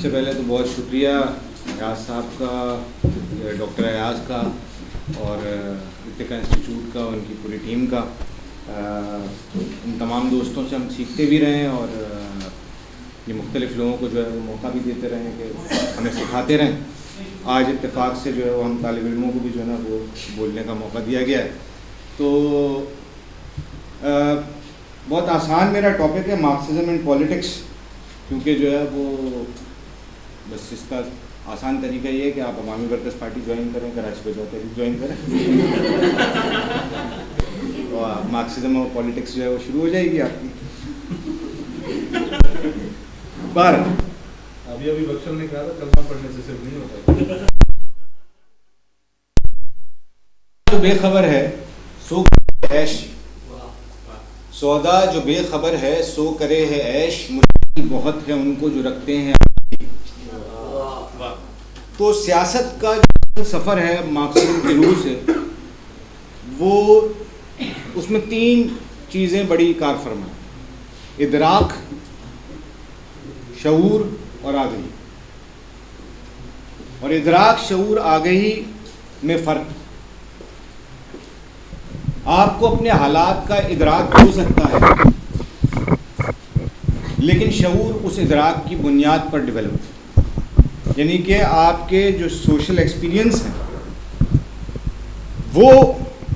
سب سے پہلے تو بہت شکریہ ایاز صاحب کا، ڈاکٹر ایاز کا اور ارتقا انسٹیٹیوٹ کا، ان کی پوری ٹیم کا. ان تمام دوستوں سے ہم سیکھتے بھی رہیں اور یہ مختلف لوگوں کو جو ہے وہ موقع بھی دیتے رہیں کہ ہمیں سکھاتے رہیں. آج اتفاق سے جو ہے وہ ہم طالب علموں کو بھی جو ہے نا وہ بولنے کا موقع دیا گیا ہے. تو بہت آسان میرا ٹاپک ہے، مارکسزم اینڈ پولیٹکس، کیونکہ جو ہے وہ بس اس کا آسان طریقہ یہ ہے کہ آپ عوامی ورکرز پارٹی جوائن کریں، کراچی پہ جاتے ہی جوائن کریں تو مارکسزم اور پولیٹکس جو ہے وہ شروع ہو جائے گی آپ کی. بار ابھی بخشل نے کہا تھا کلمہ پڑھنے سے صرف نہیں ہوتا. جو بے خبر ہے سو عیش، سودا جو بے خبر ہے سو کرے ہے عیش، مشکل بہت ہے ان کو جو رکھتے ہیں. تو سیاست کا جو سفر ہے مارکسزم کی روح سے، وہ اس میں 3 چیزیں بڑی کار فرما: ادراک، شعور اور آگہی. اور ادراک، شعور، آگہی میں فرق. آپ کو اپنے حالات کا ادراک ہو سکتا ہے، لیکن شعور اس ادراک کی بنیاد پر ڈیولپ ہے. یعنی کہ آپ کے جو سوشل ایکسپیرینس ہیں وہ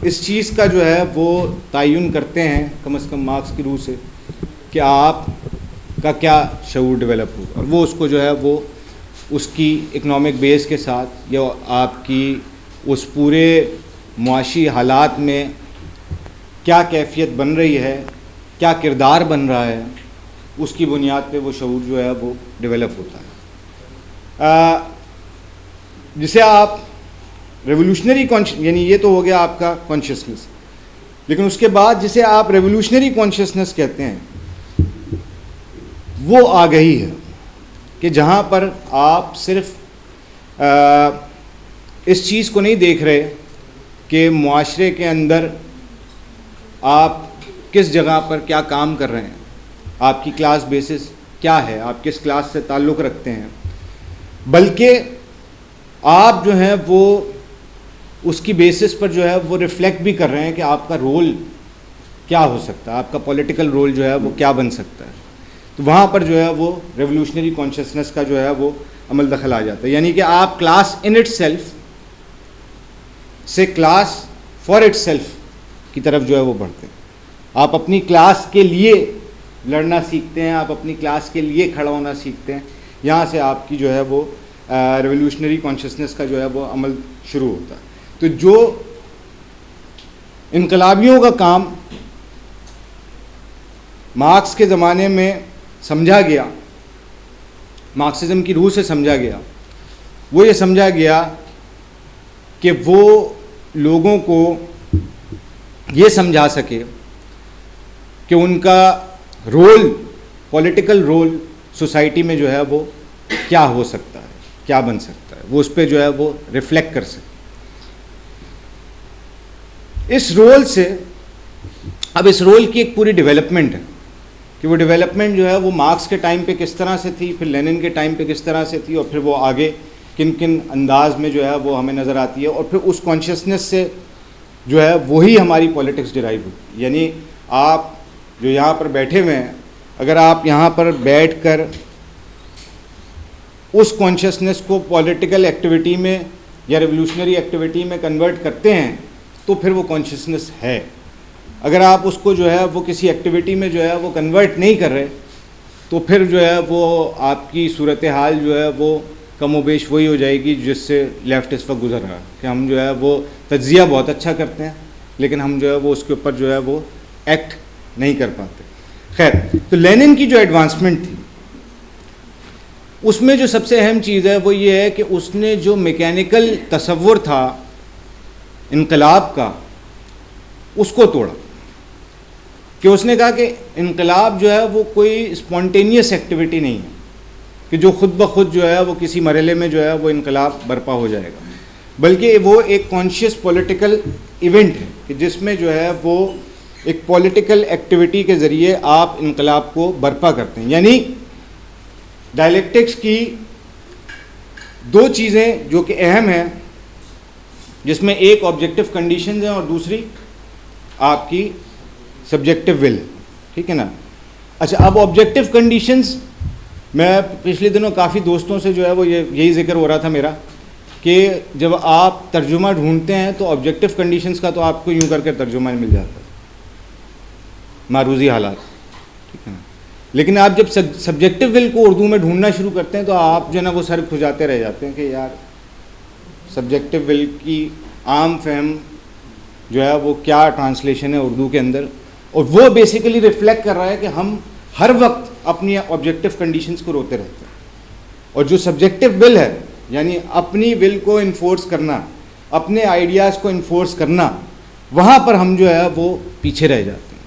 اس چیز کا جو ہے وہ تعین کرتے ہیں، کم از کم مارکس کی روح سے، کہ آپ کا کیا شعور ڈیولپ ہو، اور وہ اس کو جو ہے وہ اس کی اکنامک بیس کے ساتھ یا آپ کی اس پورے معاشی حالات میں کیا کیفیت بن رہی ہے، کیا کردار بن رہا ہے، اس کی بنیاد پہ وہ شعور جو ہے وہ ڈیولپ ہوتا ہے. جسے آپ ریولوشنری یعنی یہ تو ہو گیا آپ کا کانشیسنس، لیکن اس کے بعد جسے آپ ریولوشنری کانشیسنس کہتے ہیں وہ آگہی ہے، کہ جہاں پر آپ صرف اس چیز کو نہیں دیکھ رہے کہ معاشرے کے اندر آپ کس جگہ پر کیا کام کر رہے ہیں، آپ کی کلاس بیسس کیا ہے، آپ کس کلاس سے تعلق رکھتے ہیں، بلکہ آپ جو ہیں وہ اس کی بیسس پر جو ہے وہ ریفلیکٹ بھی کر رہے ہیں کہ آپ کا رول کیا ہو سکتا ہے، آپ کا پولیٹیکل رول جو ہے وہ کیا بن سکتا ہے. تو وہاں پر جو ہے وہ ریولوشنری کانشیسنس کا جو ہے وہ عمل دخل آ جاتا ہے. یعنی کہ آپ کلاس ان اٹ سیلف سے کلاس فار اٹ سیلف کی طرف جو ہے وہ بڑھتے ہیں. آپ اپنی کلاس کے لیے لڑنا سیکھتے ہیں، آپ اپنی کلاس کے لیے کھڑا ہونا سیکھتے ہیں. یہاں سے آپ کی جو ہے وہ ریولوشنری کانشیسنس کا جو ہے وہ عمل شروع ہوتا ہے. تو جو انقلابیوں کا کام مارکس کے زمانے میں سمجھا گیا، مارکسزم کی روح سے سمجھا گیا، وہ یہ سمجھا گیا کہ وہ لوگوں کو یہ سمجھا سکے کہ ان کا رول، پولیٹیکل رول سوسائٹی میں جو ہے وہ کیا ہو سکتا ہے، کیا بن سکتا ہے، وہ اس پہ جو ہے وہ ریفلیکٹ کر سکے. اس رول سے اب اس رول کی ایک پوری ڈیولپمنٹ ہے کہ وہ ڈیولپمنٹ جو ہے وہ مارکس کے ٹائم پہ کس طرح سے تھی، پھر لینن کے ٹائم پہ کس طرح سے تھی، اور پھر وہ آگے کن کن انداز میں جو ہے وہ ہمیں نظر آتی ہے. اور پھر اس کانشیسنس سے جو ہے وہی ہماری پولیٹکس ڈرائیو ہوتی ہے. یعنی آپ جو یہاں پر بیٹھے ہوئے ہیں، اگر آپ یہاں پر بیٹھ کر اس کانشیسنس کو پولیٹیکل ایکٹیویٹی میں یا ریولوشنری ایکٹیویٹی میں کنورٹ کرتے ہیں تو پھر وہ کانشیسنس ہے. اگر آپ اس کو جو ہے وہ کسی ایکٹیویٹی میں جو ہے وہ کنورٹ نہیں کر رہے تو پھر جو ہے وہ آپ کی صورتحال جو ہے وہ کم و بیش وہی ہو جائے گی جس سے لیفٹ اس وقت گزر رہا ہے، کہ ہم جو ہے وہ تجزیہ بہت اچھا کرتے ہیں لیکن ہم جو ہے وہ اس کے اوپر جو ہے وہ ایکٹ نہیں کر پاتے. خیر، تو لینن کی جو ایڈوانسمنٹ تھی اس میں جو سب سے اہم چیز ہے وہ یہ ہے کہ اس نے جو میکینیکل تصور تھا انقلاب کا اس کو توڑا. کہ اس نے کہا کہ انقلاب جو ہے وہ کوئی اسپونٹینیس ایکٹیویٹی نہیں ہے کہ جو خود بخود جو ہے وہ کسی مرحلے میں جو ہے وہ انقلاب برپا ہو جائے گا، بلکہ وہ ایک کانشیس پولیٹیکل ایونٹ ہے کہ جس میں جو ہے وہ ایک پولیٹیکل ایکٹیویٹی کے ذریعے آپ انقلاب کو برپا کرتے ہیں. یعنی ڈائلیکٹکس کی دو چیزیں جو کہ اہم ہیں، جس میں ایک آبجیکٹو کنڈیشنز ہیں اور دوسری آپ کی سبجیکٹو ول، ٹھیک ہے نا. اچھا، اب آبجیکٹو کنڈیشنز، میں پچھلے دنوں کافی دوستوں سے جو ہے وہ یہی ذکر ہو رہا تھا میرا کہ جب آپ ترجمہ ڈھونڈتے ہیں تو آبجیکٹو کنڈیشنز کا تو آپ کو یوں کر کے ترجمہ مل جاتا ہے، معروضی حالات، ٹھیک ہے نا. لیکن آپ جب سبجیکٹو ول کو اردو میں ڈھونڈنا شروع کرتے ہیں تو آپ جو ہے نا وہ سر کھجاتے رہ جاتے ہیں کہ یار سبجیکٹو ول کی عام فہم جو ہے وہ کیا ٹرانسلیشن ہے اردو کے اندر، اور وہ بیسیکلی ریفلیکٹ کر رہا ہے کہ ہم ہر وقت اپنی آبجیکٹو کنڈیشنز کو روتے رہتے ہیں. اور جو سبجیکٹو ول ہے، یعنی اپنی ول کو انفورس کرنا، اپنے آئیڈیاز کو انفورس کرنا، وہاں پر ہم جو ہے وہ پیچھے رہ جاتے ہیں.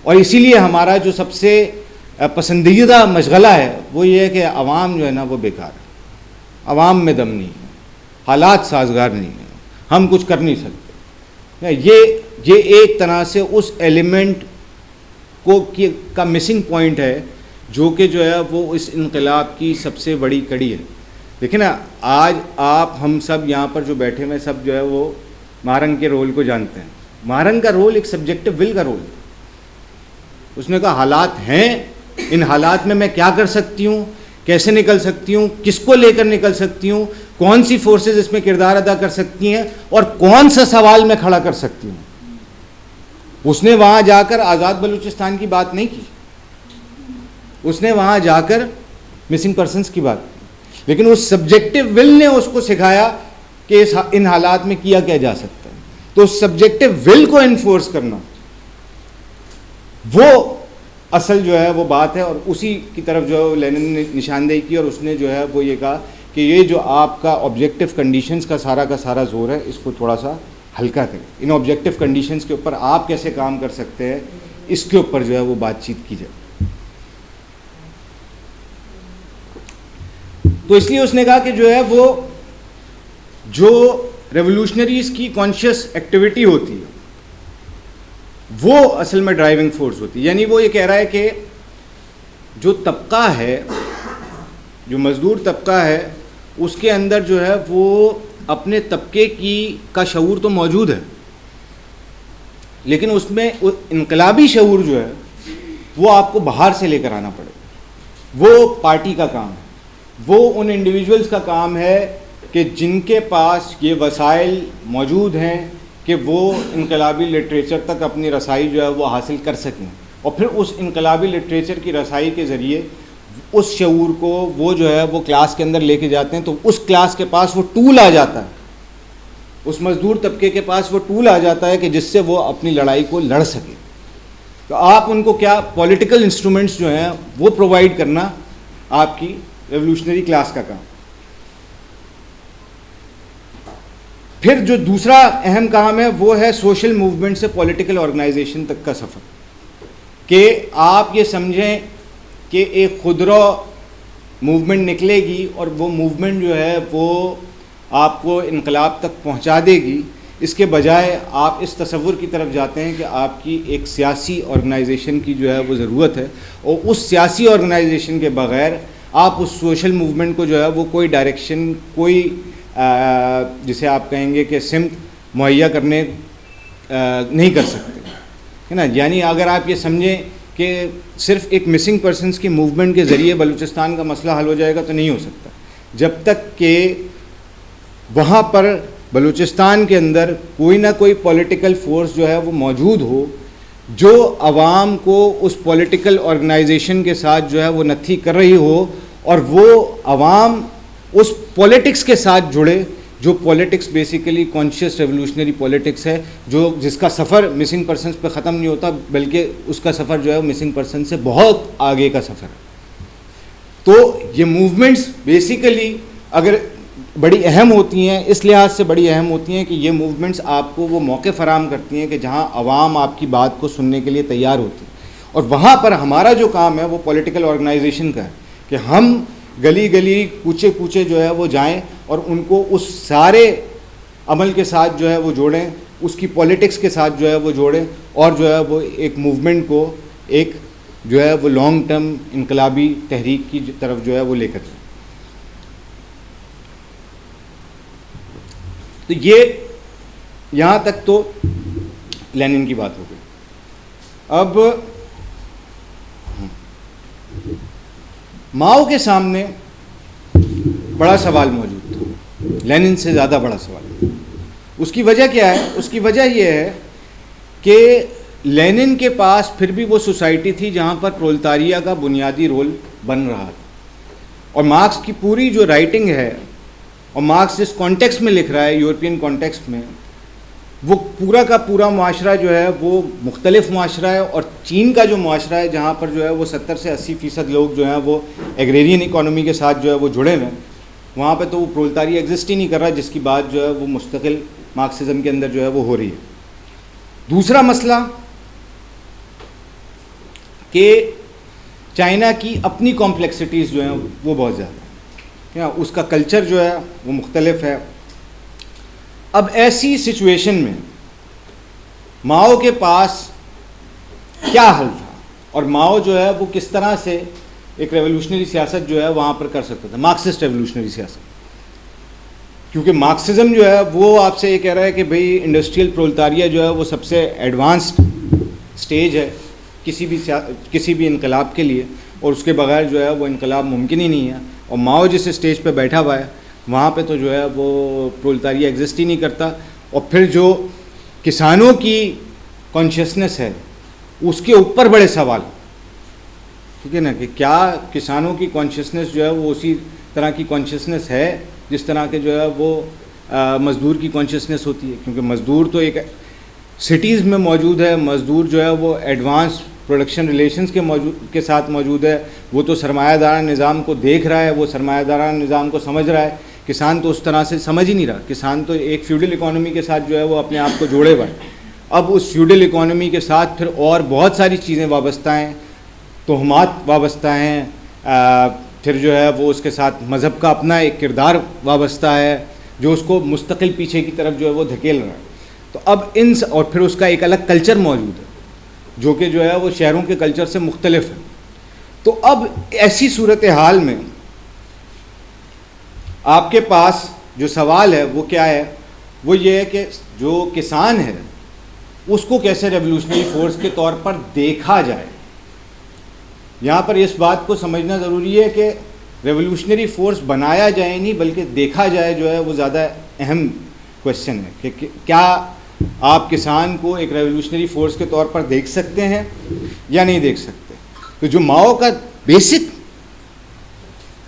اور اسی لیے ہمارا جو سب سے پسندیدہ مشغلہ ہے وہ یہ ہے کہ عوام جو ہے نا وہ بیکار ہے، عوام میں دم نہیں ہے، حالات سازگار نہیں ہیں، ہم کچھ کر نہیں سکتے. یہ ایک طرح سے اس ایلیمنٹ کا مسنگ پوائنٹ ہے جو کہ جو ہے وہ اس انقلاب کی سب سے بڑی کڑی ہے. دیکھیں نا، آج آپ ہم سب یہاں پر جو بیٹھے ہوئے سب جو ہے وہ مہارنگ کے رول کو جانتے ہیں. مہارنگ کا رول ایک سبجیکٹو ول کا رول ہے. اس نے کہا حالات ہیں، ان حالات میں میں کیا کر سکتی ہوں، کیسے نکل سکتی ہوں، کس کو لے کر نکل سکتی ہوں، کون سی فورسز اس میں کردار ادا کر سکتی ہیں، اور کون سا سوال میں کھڑا کر سکتی ہوں. اس نے وہاں جا کر آزاد بلوچستان کی بات نہیں کی، اس نے وہاں جا کر مسنگ پرسنس کی بات کی، لیکن اس سبجیکٹو ول نے اس کو سکھایا کہ ان حالات میں کیا کیا سکتا ہے. تو اس سبجیکٹو ول کو انفورس کرنا وہ اصل جو ہے وہ بات ہے، اور اسی کی طرف جو ہے لینن نے نشاندہی کی، اور اس نے جو ہے وہ یہ کہا کہ یہ جو آپ کا آبجیکٹو کنڈیشنز کا سارا زور ہے، اس کو تھوڑا سا ہلکا کریں. ان آبجیکٹو کنڈیشنز کے اوپر آپ کیسے کام کر سکتے ہیں، اس کے اوپر جو ہے وہ بات چیت کی جائے. تو اس لیے اس نے کہا کہ جو ہے وہ جو ریولوشنریز کی کانشیس ایکٹیویٹی ہوتی ہے وہ اصل میں ڈرائیونگ فورس ہوتی ہے. یعنی وہ یہ کہہ رہا ہے کہ جو طبقہ ہے، جو مزدور طبقہ ہے، اس کے اندر جو ہے وہ اپنے طبقے کا شعور تو موجود ہے، لیکن اس میں انقلابی شعور جو ہے وہ آپ کو باہر سے لے کر آنا پڑے گا. وہ پارٹی کا کام ہے، وہ ان انڈیویجولز کا کام ہے کہ جن کے پاس یہ وسائل موجود ہیں کہ وہ انقلابی لٹریچر تک اپنی رسائی جو ہے وہ حاصل کر سکیں، اور پھر اس انقلابی لٹریچر کی رسائی کے ذریعے اس شعور کو وہ جو ہے وہ کلاس کے اندر لے کے جاتے ہیں. تو اس کلاس کے پاس وہ ٹول آ جاتا ہے، اس مزدور طبقے کے پاس وہ ٹول آ جاتا ہے کہ جس سے وہ اپنی لڑائی کو لڑ سکے. تو آپ ان کو کیا پولیٹیکل انسٹرومنٹس جو ہیں وہ پرووائڈ کرنا آپ کی ریولوشنری کلاس کا کام. پھر جو دوسرا اہم کام ہے وہ ہے سوشل موومنٹ سے پولیٹیکل آرگنائزیشن تک کا سفر. کہ آپ یہ سمجھیں کہ ایک خودرو موومنٹ نکلے گی اور وہ موومنٹ جو ہے وہ آپ کو انقلاب تک پہنچا دے گی. اس کے بجائے آپ اس تصور کی طرف جاتے ہیں کہ آپ کی ایک سیاسی آرگنائزیشن کی جو ہے وہ ضرورت ہے, اور اس سیاسی آرگنائزیشن کے بغیر آپ اس سوشل موومنٹ کو جو ہے وہ کوئی ڈائریکشن, کوئی جسے آپ کہیں گے کہ سمت مہیا کرنے نہیں کر سکتے, ہے نا. یعنی اگر آپ یہ سمجھیں کہ صرف ایک مسنگ پرسنس کی موومنٹ کے ذریعے بلوچستان کا مسئلہ حل ہو جائے گا تو نہیں ہو سکتا, جب تک کہ وہاں پر بلوچستان کے اندر کوئی نہ کوئی پولیٹیکل فورس جو ہے وہ موجود ہو جو عوام کو اس پولیٹیکل آرگنائزیشن کے ساتھ جو ہے وہ نتھی کر رہی ہو, اور وہ عوام اس پولیٹکس کے ساتھ جڑے جو politics basically conscious revolutionary politics ہے, جو جس کا سفر مسنگ پرسنس پہ ختم نہیں ہوتا بلکہ اس کا سفر جو ہے مسنگ پرسن سے بہت آگے کا سفر ہے. تو یہ موومنٹس بیسیکلی اگر بڑی اہم ہوتی ہیں, اس لحاظ سے بڑی اہم ہوتی ہیں کہ یہ موومنٹس آپ کو وہ موقع فراہم کرتی ہیں کہ جہاں عوام آپ کی بات کو سننے کے لیے تیار ہوتی ہے, اور وہاں پر ہمارا جو کام ہے وہ پولیٹیکل آرگنائزیشن کا ہے کہ ہم گلی گلی کوچے کوچے جو ہے وہ جائیں اور ان کو اس سارے عمل کے ساتھ جو ہے وہ جوڑیں, اس کی پولیٹکس کے ساتھ جو ہے وہ جوڑیں, اور جو ہے وہ ایک موومنٹ کو ایک جو ہے وہ لانگ ٹرم انقلابی تحریک کی طرف جو ہے وہ لے کر جائیں. تو یہ یہاں تک تو لینن کی بات ہو گئی. اب ماؤ کے سامنے بڑا سوال موجود تھا, لینن سے زیادہ بڑا سوال. اس کی وجہ کیا ہے؟ اس کی وجہ یہ ہے کہ لینن کے پاس پھر بھی وہ سوسائٹی تھی جہاں پر پرولتاریہ کا بنیادی رول بن رہا تھا, اور مارکس کی پوری جو رائٹنگ ہے, اور مارکس جس کانٹیکسٹ میں لکھ رہا ہے, یورپین کانٹیکسٹ میں, وہ پورا کا پورا معاشرہ جو ہے وہ مختلف معاشرہ ہے. اور چین کا جو معاشرہ ہے جہاں پر جو ہے وہ 70 سے 80% لوگ جو ہیں وہ ایگریرین اکانومی کے ساتھ جو ہے وہ جڑے ہوئے ہیں, وہاں پہ تو وہ پرولتاریہ ایگزسٹ ہی نہیں کر رہا, جس کی بات جو ہے وہ مستقل مارکسزم کے اندر جو ہے وہ ہو رہی ہے. دوسرا مسئلہ کہ چائنا کی اپنی کمپلیکسٹیز جو ہیں وہ بہت زیادہ ہیں, اس کا کلچر جو ہے وہ مختلف ہے. اب ایسی سچویشن میں ماؤ کے پاس کیا حل تھا, اور ماؤ جو ہے وہ کس طرح سے ایک ریولوشنری سیاست جو ہے وہاں پر کر سکتا تھا, مارکسسٹ ریولوشنری سیاست. کیونکہ مارکسزم جو ہے وہ آپ سے یہ کہہ رہا ہے کہ بھئی انڈسٹریل پرولتاریہ جو ہے وہ سب سے ایڈوانسڈ سٹیج ہے کسی بھی انقلاب کے لیے, اور اس کے بغیر جو ہے وہ انقلاب ممکن ہی نہیں ہے. اور ماؤ جس اسٹیج پہ بیٹھا ہوا ہے وہاں پہ تو جو ہے وہ پرولتاریہ ایگزسٹ ہی نہیں کرتا. اور پھر جو کسانوں کی کانشیسنس ہے اس کے اوپر بڑے سوال, ٹھیک ہے نا, کہ کیا کسانوں کی کانشیسنس جو ہے وہ اسی طرح کی کانشیسنس ہے جس طرح کے جو ہے وہ مزدور کی کانشیسنس ہوتی ہے. کیونکہ مزدور تو ایک سٹیز میں موجود ہے, مزدور جو ہے وہ ایڈوانس پروڈکشن ریلیشنز کے ساتھ موجود ہے, وہ تو سرمایہ دارانہ نظام کو دیکھ رہا ہے, وہ سرمایہ دارانہ نظام کو سمجھ رہا ہے. کسان تو اس طرح سے سمجھ ہی نہیں رہا, کسان تو ایک فیوڈل اکانومی کے ساتھ جو ہے وہ اپنے آپ کو جوڑے ہوا ہے. اب اس فیوڈل اکانومی کے ساتھ پھر اور بہت ساری چیزیں وابستہ ہیں, تہمات وابستہ ہیں, پھر جو ہے وہ اس کے ساتھ مذہب کا اپنا ایک کردار وابستہ ہے جو اس کو مستقل پیچھے کی طرف جو ہے وہ دھکیل رہا ہے. تو اب اور پھر اس کا ایک الگ کلچر موجود ہے جو کہ جو ہے وہ شہروں کے کلچر سے مختلف ہے. تو اب ایسی صورتحال میں آپ کے پاس جو سوال ہے وہ کیا ہے, وہ یہ ہے کہ جو کسان ہے اس کو کیسے ریولوشنری فورس کے طور پر دیکھا جائے. یہاں پر اس بات کو سمجھنا ضروری ہے کہ ریولوشنری فورس بنایا جائے نہیں بلکہ دیکھا جائے جو ہے وہ زیادہ اہم کوشچن ہے کہ کیا آپ کسان کو ایک ریولوشنری فورس کے طور پر دیکھ سکتے ہیں یا نہیں دیکھ سکتے. تو جو ماؤ کا بیسک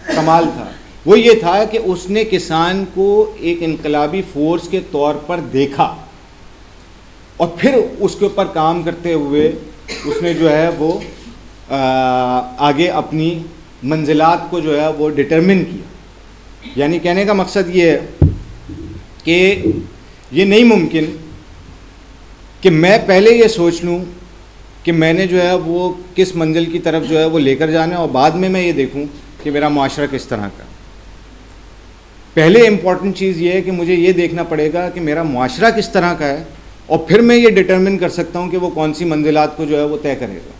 کمال تھا وہ یہ تھا کہ اس نے کسان کو ایک انقلابی فورس کے طور پر دیکھا, اور پھر اس کے اوپر کام کرتے ہوئے اس نے جو ہے وہ آگے اپنی منزلات کو جو ہے وہ ڈٹرمن کیا. یعنی کہنے کا مقصد یہ ہے کہ یہ نہیں ممکن کہ میں پہلے یہ سوچ لوں کہ میں نے جو ہے وہ کس منزل کی طرف جو ہے وہ لے کر جانا ہے, اور بعد میں یہ دیکھوں کہ میرا معاشرہ کس طرح کا. پہلے امپورٹنٹ چیز یہ ہے کہ مجھے یہ دیکھنا پڑے گا کہ میرا معاشرہ کس طرح کا ہے, اور پھر میں یہ ڈٹرمن کر سکتا ہوں کہ وہ کون سی منزلات کو جو ہے وہ طے کرے گا.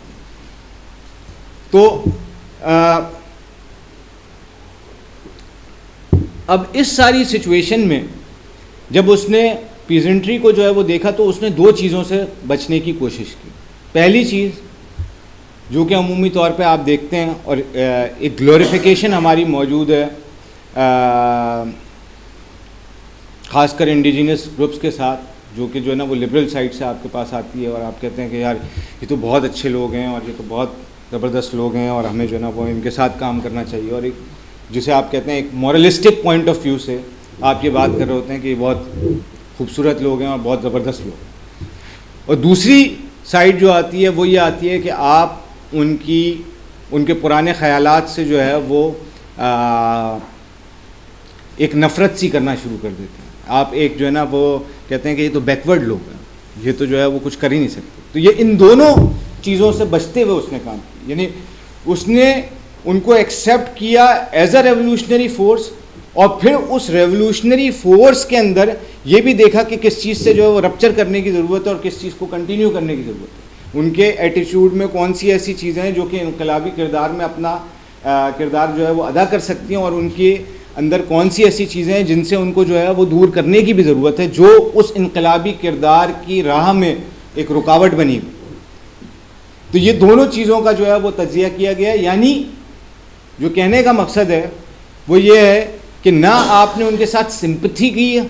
تو اب اس ساری سچویشن میں جب اس نے پیزنٹری کو جو ہے وہ دیکھا تو اس نے دو چیزوں سے بچنے کی کوشش کی. پہلی چیز جو کہ عمومی طور پہ آپ دیکھتے ہیں اور ایک گلوریفیکیشن ہماری موجود ہے خاص کر انڈیجینس گروپس کے ساتھ, جو کہ جو ہے نا وہ لبرل سائڈ سے آپ کے پاس آتی ہے, اور آپ کہتے ہیں کہ یار یہ تو بہت اچھے لوگ ہیں اور یہ تو بہت زبردست لوگ ہیں اور ہمیں جو ہے نا وہ ان کے ساتھ کام کرنا چاہیے, اور ایک جسے آپ کہتے ہیں ایک مورلسٹک پوائنٹ آف ویو سے آپ یہ بات کر رہے ہوتے ہیں کہ یہ بہت خوبصورت لوگ ہیں اور بہت زبردست لوگ ہیں. اور دوسری سائڈ جو آتی ہے وہ یہ آتی ہے کہ آپ ان کے پرانے خیالات سے جو ہے وہ ایک نفرت سی کرنا شروع کر دیتے ہیں. آپ ایک جو ہے نا وہ کہتے ہیں کہ یہ تو بیکورڈ لوگ ہیں, یہ تو جو ہے وہ کچھ کر ہی نہیں سکتے. تو یہ ان دونوں چیزوں سے بچتے ہوئے اس نے کام کیا, یعنی اس نے ان کو ایکسیپٹ کیا ایز اے ریولوشنری فورس, اور پھر اس ریولوشنری فورس کے اندر یہ بھی دیکھا کہ کس چیز سے جو ہے وہ رپچر کرنے کی ضرورت ہے اور کس چیز کو کنٹینیو کرنے کی ضرورت ہے. ان کے ایٹیچیوڈ میں کون سی ایسی چیزیں ہیں جو کہ انقلابی کردار میں اپنا کردار جو ہے وہ ادا کر سکتی ہیں, اور ان کے اندر کون سی ایسی چیزیں ہیں جن سے ان کو جو ہے وہ دور کرنے کی بھی ضرورت ہے، جو اس انقلابی کردار کی راہ میں ایک رکاوٹ بنی ہوئی. تو یہ دونوں چیزوں کا جو ہے وہ تجزیہ کیا گیا. یعنی جو کہنے کا مقصد ہے وہ یہ ہے کہ نہ آپ نے ان کے ساتھ سمپتھی کی ہے،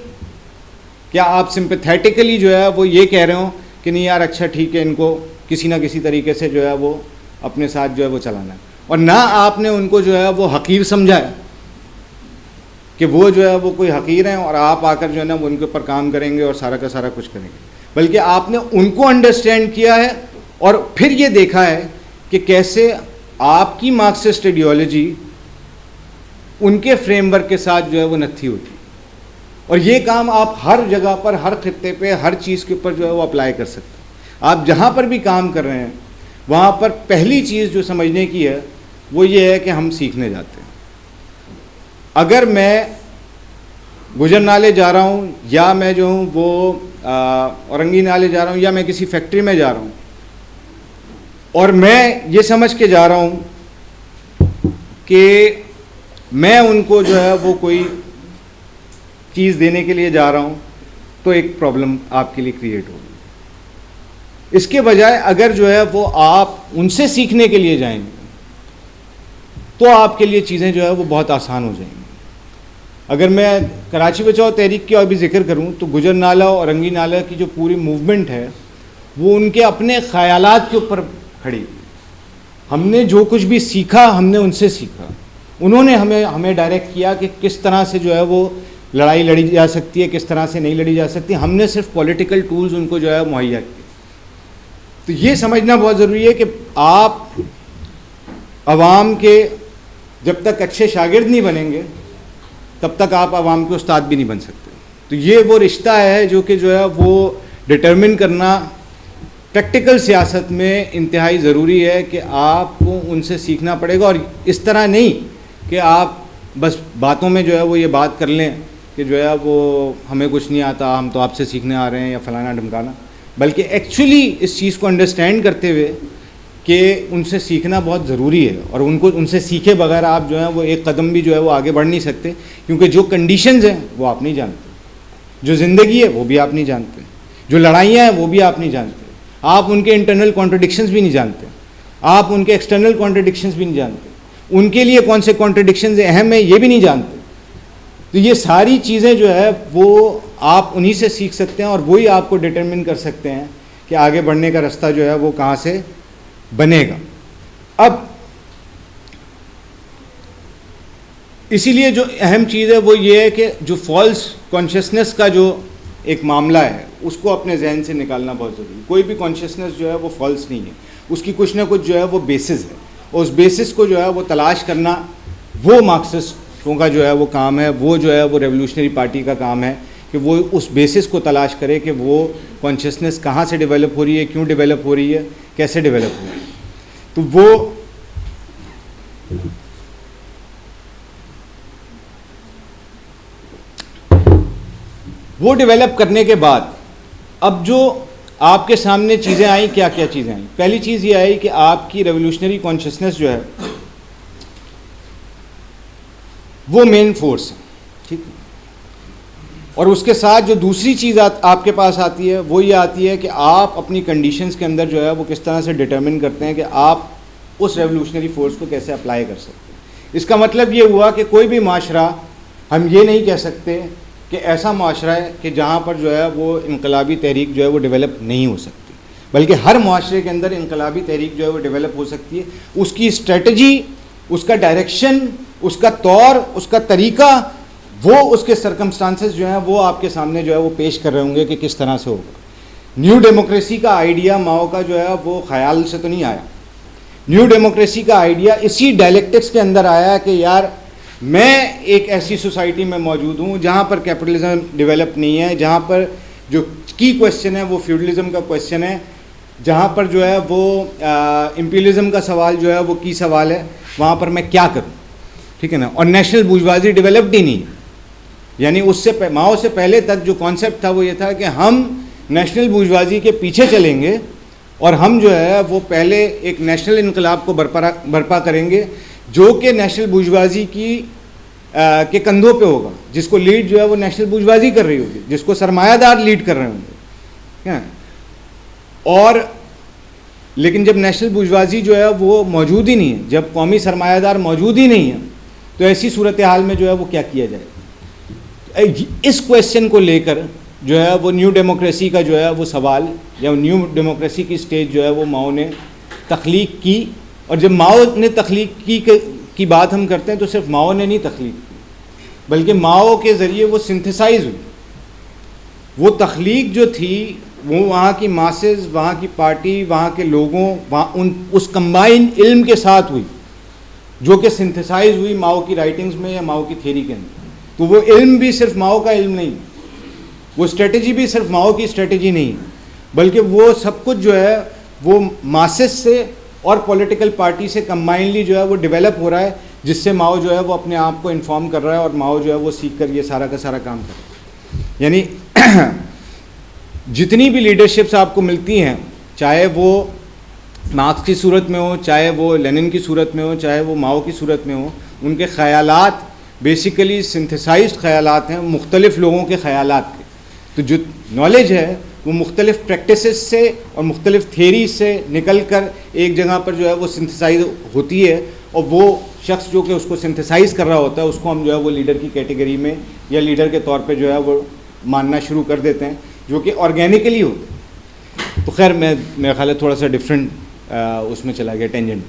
کیا آپ سمپتھیٹیکلی جو ہے وہ یہ کہہ رہے ہوں کہ نہیں یار اچھا ٹھیک ہے، ان کو کسی نہ کسی طریقے سے جو ہے وہ اپنے ساتھ جو ہے وہ چلانا ہے، اور نہ آپ نے ان کو جو ہے وہ حقیر سمجھا ہے کہ وہ جو ہے وہ کوئی حقیر ہیں اور آپ آ کر جو ہے نا وہ ان کے اوپر کام کریں گے اور سارا کا سارا کچھ کریں گے، بلکہ آپ نے ان کو انڈرسٹینڈ کیا ہے اور پھر یہ دیکھا ہے کہ کیسے آپ کی مارکسسٹ ایڈیالوجی ان کے فریم ورک کے ساتھ جو ہے وہ نتھی ہوتی ہے. اور یہ کام آپ ہر جگہ پر، ہر خطے پہ، ہر چیز کے اوپر جو ہے وہ اپلائی کر سکتے ہیں. آپ جہاں پر بھی کام کر رہے ہیں وہاں پر پہلی چیز جو سمجھنے کی ہے وہ یہ ہے کہ ہم سیکھنے جاتے ہیں. اگر میں گجر نالے جا رہا ہوں یا میں جو ہوں وہ اورنگی نالے جا رہا ہوں یا میں کسی فیکٹری میں جا رہا ہوں اور میں یہ سمجھ کے جا رہا ہوں کہ میں ان کو جو ہے وہ کوئی چیز دینے کے لیے جا رہا ہوں، تو ایک پرابلم آپ کے لیے کریٹ ہوگی. اس کے بجائے اگر جو ہے وہ آپ ان سے سیکھنے کے لیے جائیں گے تو آپ کے لیے چیزیں جو ہے وہ بہت آسان ہو جائیں گی. اگر میں کراچی بچاؤ تحریک کی ابھی ذکر کروں تو گجر نالہ اور اورنگی نالہ کی جو پوری موومنٹ ہے وہ ان کے اپنے خیالات کے اوپر کھڑی. ہم نے جو کچھ بھی سیکھا ہم نے ان سے سیکھا. انہوں نے ہمیں ڈائریکٹ کیا کہ کس طرح سے جو ہے وہ لڑائی لڑی جا سکتی ہے، کس طرح سے نہیں لڑی جا سکتی. ہم نے صرف پولیٹیکل ٹولز ان کو جو ہے مہیا کیے. تو یہ سمجھنا بہت ضروری ہے کہ آپ عوام کے جب تک اچھے شاگرد نہیں بنیں گے تب تک آپ عوام کے استاد بھی نہیں بن سکتے. تو یہ وہ رشتہ ہے جو کہ جو ہے وہ ڈٹرمن کرنا پریکٹیکل سیاست میں انتہائی ضروری ہے کہ آپ کو ان سے سیکھنا پڑے گا. اور اس طرح نہیں کہ آپ بس باتوں میں جو ہے وہ یہ بات کر لیں کہ جو ہے وہ ہمیں کچھ نہیں آتا، ہم تو آپ سے سیکھنے آ رہے ہیں یا فلانا ڈھمکانا، بلکہ ایکچولی اس چیز کو انڈرسٹینڈ کرتے ہوئے کہ ان سے سیکھنا بہت ضروری ہے. اور ان سے سیکھے بغیر آپ جو ہے وہ ایک قدم بھی جو ہے وہ آگے بڑھ نہیں سکتے، کیونکہ جو کنڈیشنز ہیں وہ آپ نہیں جانتے، جو زندگی ہے وہ بھی آپ نہیں جانتے، جو لڑائیاں ہیں وہ بھی آپ نہیں جانتے، آپ ان کے انٹرنل کانٹرڈکشنز بھی نہیں جانتے، آپ ان کے ایکسٹرنل کانٹرڈکشنز بھی نہیں جانتے، ان کے لیے کون سے کانٹرڈکشنز اہم ہیں یہ بھی نہیں جانتے. تو یہ ساری چیزیں جو ہے وہ آپ انہی سے سیکھ سکتے ہیں اور وہی آپ کو ڈٹرمن کر سکتے ہیں کہ آگے بڑھنے کا رستہ جو ہے وہ کہاں سے بنے گا. اب اسی لیے جو اہم چیز ہے وہ یہ ہے کہ جو فالس کانشیسنس کا جو ایک معاملہ ہے اس کو اپنے ذہن سے نکالنا بہت ضروری ہے. کوئی بھی کانشیسنس جو ہے وہ فالس نہیں ہے، اس کی کچھ نہ کچھ جو ہے وہ بیسز ہے، اور اس بیسس کو جو ہے وہ تلاش کرنا وہ مارکسسٹوں کا جو ہے وہ کام ہے، وہ جو ہے وہ ریولوشنری پارٹی کا کام ہے کہ وہ اس بیسس کو تلاش کرے کہ وہ کانشیسنس کہاں سے ڈیولپ ہو رہی ہے، کیوں ڈیولپ ہو رہی ہے، کیسے ڈیولپ ہو رہی ہے. تو وہ ڈیولپ کرنے کے بعد اب جو آپ کے سامنے چیزیں آئیں، کیا کیا چیزیں آئیں. پہلی چیز یہ آئی کہ آپ کی ریولوشنری کانشیسنس جو ہے وہ مین فورس ہے، ٹھیک ہے. اور اس کے ساتھ جو دوسری چیز آپ کے پاس آتی ہے وہ یہ آتی ہے کہ آپ اپنی کنڈیشنز کے اندر جو ہے وہ کس طرح سے ڈٹرمن کرتے ہیں کہ آپ اس ریولوشنری فورس کو کیسے اپلائی کر سکتے ہیں. اس کا مطلب یہ ہوا کہ کوئی بھی معاشرہ، ہم یہ نہیں کہہ سکتے کہ ایسا معاشرہ ہے کہ جہاں پر جو ہے وہ انقلابی تحریک جو ہے وہ ڈیولپ نہیں ہو سکتی، بلکہ ہر معاشرے کے اندر انقلابی تحریک جو ہے وہ ڈیولپ ہو سکتی ہے. اس کی اسٹریٹجی، اس کا ڈائریکشن، اس کا طور، اس کا طریقہ، وہ اس کے سرکمسٹانسز جو ہیں وہ آپ کے سامنے جو ہے وہ پیش کر رہے ہوں گے کہ کس طرح سے ہوگا. نیو ڈیموکریسی کا آئیڈیا ماؤ کا جو ہے وہ خیال سے تو نہیں آیا. نیو ڈیموکریسی کا آئیڈیا اسی ڈائلیکٹکس کے اندر آیا کہ یار میں ایک ایسی سوسائٹی میں موجود ہوں جہاں پر کیپٹلزم ڈیولپ نہیں ہے، جہاں پر جو کی کویشچن ہے وہ فیوڈلزم کا کویشچن ہے، جہاں پر جو ہے وہ امپیریلزم کا سوال جو ہے وہ کی سوال ہے، وہاں پر میں کیا کروں، ٹھیک ہے نا. اور نیشنل بورژوازی ڈیولپڈ ہی نہیں ہے. یعنی اس سے ماؤ سے پہلے تک جو کانسیپٹ تھا وہ یہ تھا کہ ہم نیشنل بورژوازی کے پیچھے چلیں گے اور ہم جو ہے وہ پہلے ایک نیشنل انقلاب کو برپا کریں گے جو کہ نیشنل بورژوازی کی کے کندھوں پہ ہوگا, جس کو لیڈ جو ہے وہ نیشنل بورژوازی کر رہی ہوگی, جس کو سرمایہ دار لیڈ کر رہے ہوں گے. اور لیکن جب نیشنل بورژوازی جو ہے وہ موجود ہی نہیں ہے, جب قومی سرمایہ دار موجود ہی نہیں ہے, تو ایسی صورتحال میں جو ہے وہ کیا کیا جائے. اس کویشچن کو لے کر جو ہے وہ نیو ڈیموکریسی کا جو ہے وہ سوال یا نیو ڈیموکریسی کی سٹیج جو ہے وہ ماؤ نے تخلیق کی. اور جب ماؤ نے تخلیق کی بات ہم کرتے ہیں تو صرف ماؤ نے نہیں تخلیق کی, بلکہ ماؤ کے ذریعے وہ سنتھسائز ہوئی. وہ تخلیق جو تھی وہ وہاں کی ماسز, وہاں کی پارٹی, وہاں کے لوگوں, وہاں اس کمبائن علم کے ساتھ ہوئی جو کہ سنتھسائز ہوئی ماؤ کی رائٹنگز میں یا ماؤ کی تھیوری کے اندر. تو وہ علم بھی صرف ماؤ کا علم نہیں, وہ اسٹریٹجی بھی صرف ماؤ کی اسٹریٹجی نہیں, بلکہ وہ سب کچھ جو ہے وہ ماسز سے اور پولیٹیکل پارٹی سے کمبائنلی جو ہے وہ ڈیولپ ہو رہا ہے, جس سے ماؤ جو ہے وہ اپنے آپ کو انفارم کر رہا ہے اور ماؤ جو ہے وہ سیکھ کر یہ سارا کا سارا کام کر رہا ہے. یعنی جتنی بھی لیڈرشپس آپ کو ملتی ہیں, چاہے وہ مارکس کی صورت میں ہو, چاہے وہ لینن کی صورت میں ہو, چاہے وہ ماؤ کی صورت میں ہو, ان کے خیالات بیسیکلی سنتھسائزڈ خیالات ہیں مختلف لوگوں کے خیالات کے. تو جو نالج ہے وہ مختلف پریکٹسز سے اور مختلف تھیریز سے نکل کر ایک جگہ پر جو ہے وہ سنتھسائز ہوتی ہے, اور وہ شخص جو کہ اس کو سنتھسائز کر رہا ہوتا ہے اس کو ہم جو ہے وہ لیڈر کی کیٹیگری میں یا لیڈر کے طور پہ جو ہے وہ ماننا شروع کر دیتے ہیں, جو کہ آرگینیکلی ہوتا ہے. تو خیر میرا خیال ہے تھوڑا سا ڈفرینٹ اس میں چلا گیا ٹینجنٹ.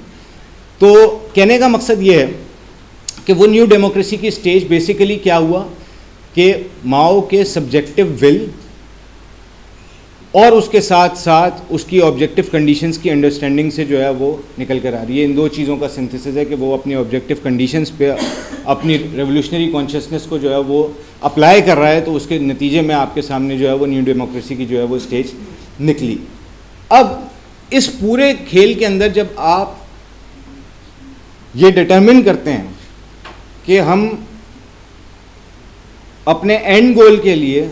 تو کہنے کا مقصد یہ ہے کہ وہ نیو ڈیموکریسی کی سٹیج بیسیکلی کیا ہوا کہ ماؤ کے سبجیکٹو ول اور اس کے ساتھ ساتھ اس کی آبجیکٹو کنڈیشنز کی انڈرسٹینڈنگ سے جو ہے وہ نکل کر آ رہی ہے. ان دو چیزوں کا سنتھسس ہے کہ وہ اپنی آبجیکٹو کنڈیشنز پہ اپنی ریولیوشنری کانشیسنس کو جو ہے وہ اپلائی کر رہا ہے, تو اس کے نتیجے میں آپ کے سامنے جو ہے وہ نیو ڈیموکریسی کی جو ہے وہ سٹیج نکلی. اب اس پورے کھیل کے اندر جب آپ یہ ڈٹرمن کرتے ہیں کہ ہم اپنے اینڈ گول کے لیے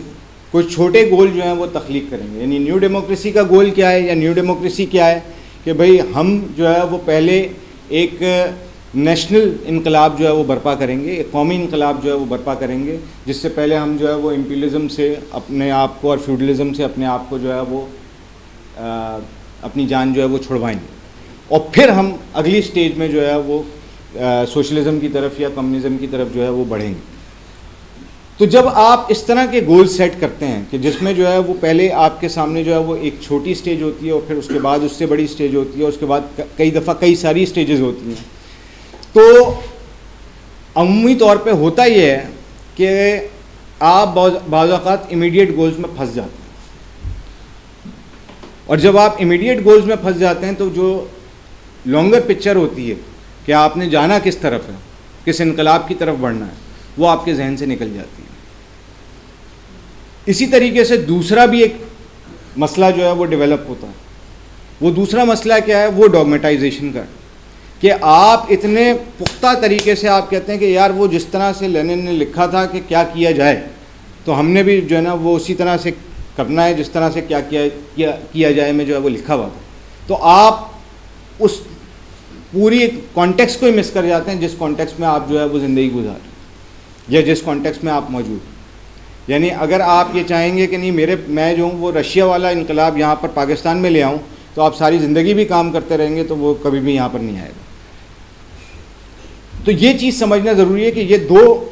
کچھ چھوٹے گول جو ہیں وہ تخلیق کریں گے, یعنی نیو ڈیموکریسی کا گول کیا ہے یا نیو ڈیموکریسی کیا ہے کہ بھئی ہم جو ہے وہ پہلے ایک نیشنل انقلاب جو ہے وہ برپا کریں گے, ایک قومی انقلاب جو ہے وہ برپا کریں گے, جس سے پہلے ہم جو ہے وہ امپیریلزم سے اپنے آپ کو اور فیوڈلزم سے اپنے آپ کو جو ہے وہ اپنی جان جو ہے وہ چھڑوائیں گے, اور پھر ہم اگلی سٹیج میں جو ہے وہ سوشلزم کی طرف یا کمیونزم کی طرف جو ہے وہ بڑھیں گے. تو جب آپ اس طرح کے گول سیٹ کرتے ہیں کہ جس میں جو ہے وہ پہلے آپ کے سامنے جو ہے وہ ایک چھوٹی سٹیج ہوتی ہے اور پھر اس کے بعد اس سے بڑی سٹیج ہوتی ہے اور اس کے بعد کئی دفعہ کئی ساری سٹیجز ہوتی ہیں, تو عمومی طور پہ ہوتا یہ ہے کہ آپ بعض اوقات امیڈیٹ گولز میں پھنس جاتے ہیں, اور جب آپ امیڈیٹ گولز میں پھنس جاتے ہیں تو جو لانگر پکچر ہوتی ہے کہ آپ نے جانا کس طرف ہے, کس انقلاب کی طرف بڑھنا ہے, وہ آپ کے ذہن سے نکل جاتی ہے. اسی طریقے سے دوسرا بھی ایک مسئلہ جو ہے وہ ڈیولپ ہوتا ہے. وہ دوسرا مسئلہ کیا ہے, وہ ڈوگمیٹائزیشن کا, کہ آپ اتنے پختہ طریقے سے آپ کہتے ہیں کہ یار وہ جس طرح سے لینن نے لکھا تھا کہ کیا کیا جائے تو ہم نے بھی جو ہے نا وہ اسی طرح سے کرنا ہے جس طرح سے کیا جائے میں جو ہے وہ لکھا ہوا تھا. تو آپ اس پوری کانٹیکس کو ہی مس کر جاتے ہیں جس کانٹیکس میں آپ جو ہے وہ زندگی گزار رہے ہیں یا جس کانٹیکس میں آپ موجود ہیں. یعنی اگر آپ یہ چاہیں گے کہ نہیں میں جو ہوں وہ رشیا والا انقلاب یہاں پر پاکستان میں لے آؤں تو آپ ساری زندگی بھی کام کرتے رہیں گے تو وہ کبھی بھی یہاں پر نہیں آئے گا. تو یہ چیز سمجھنا ضروری ہے کہ یہ دو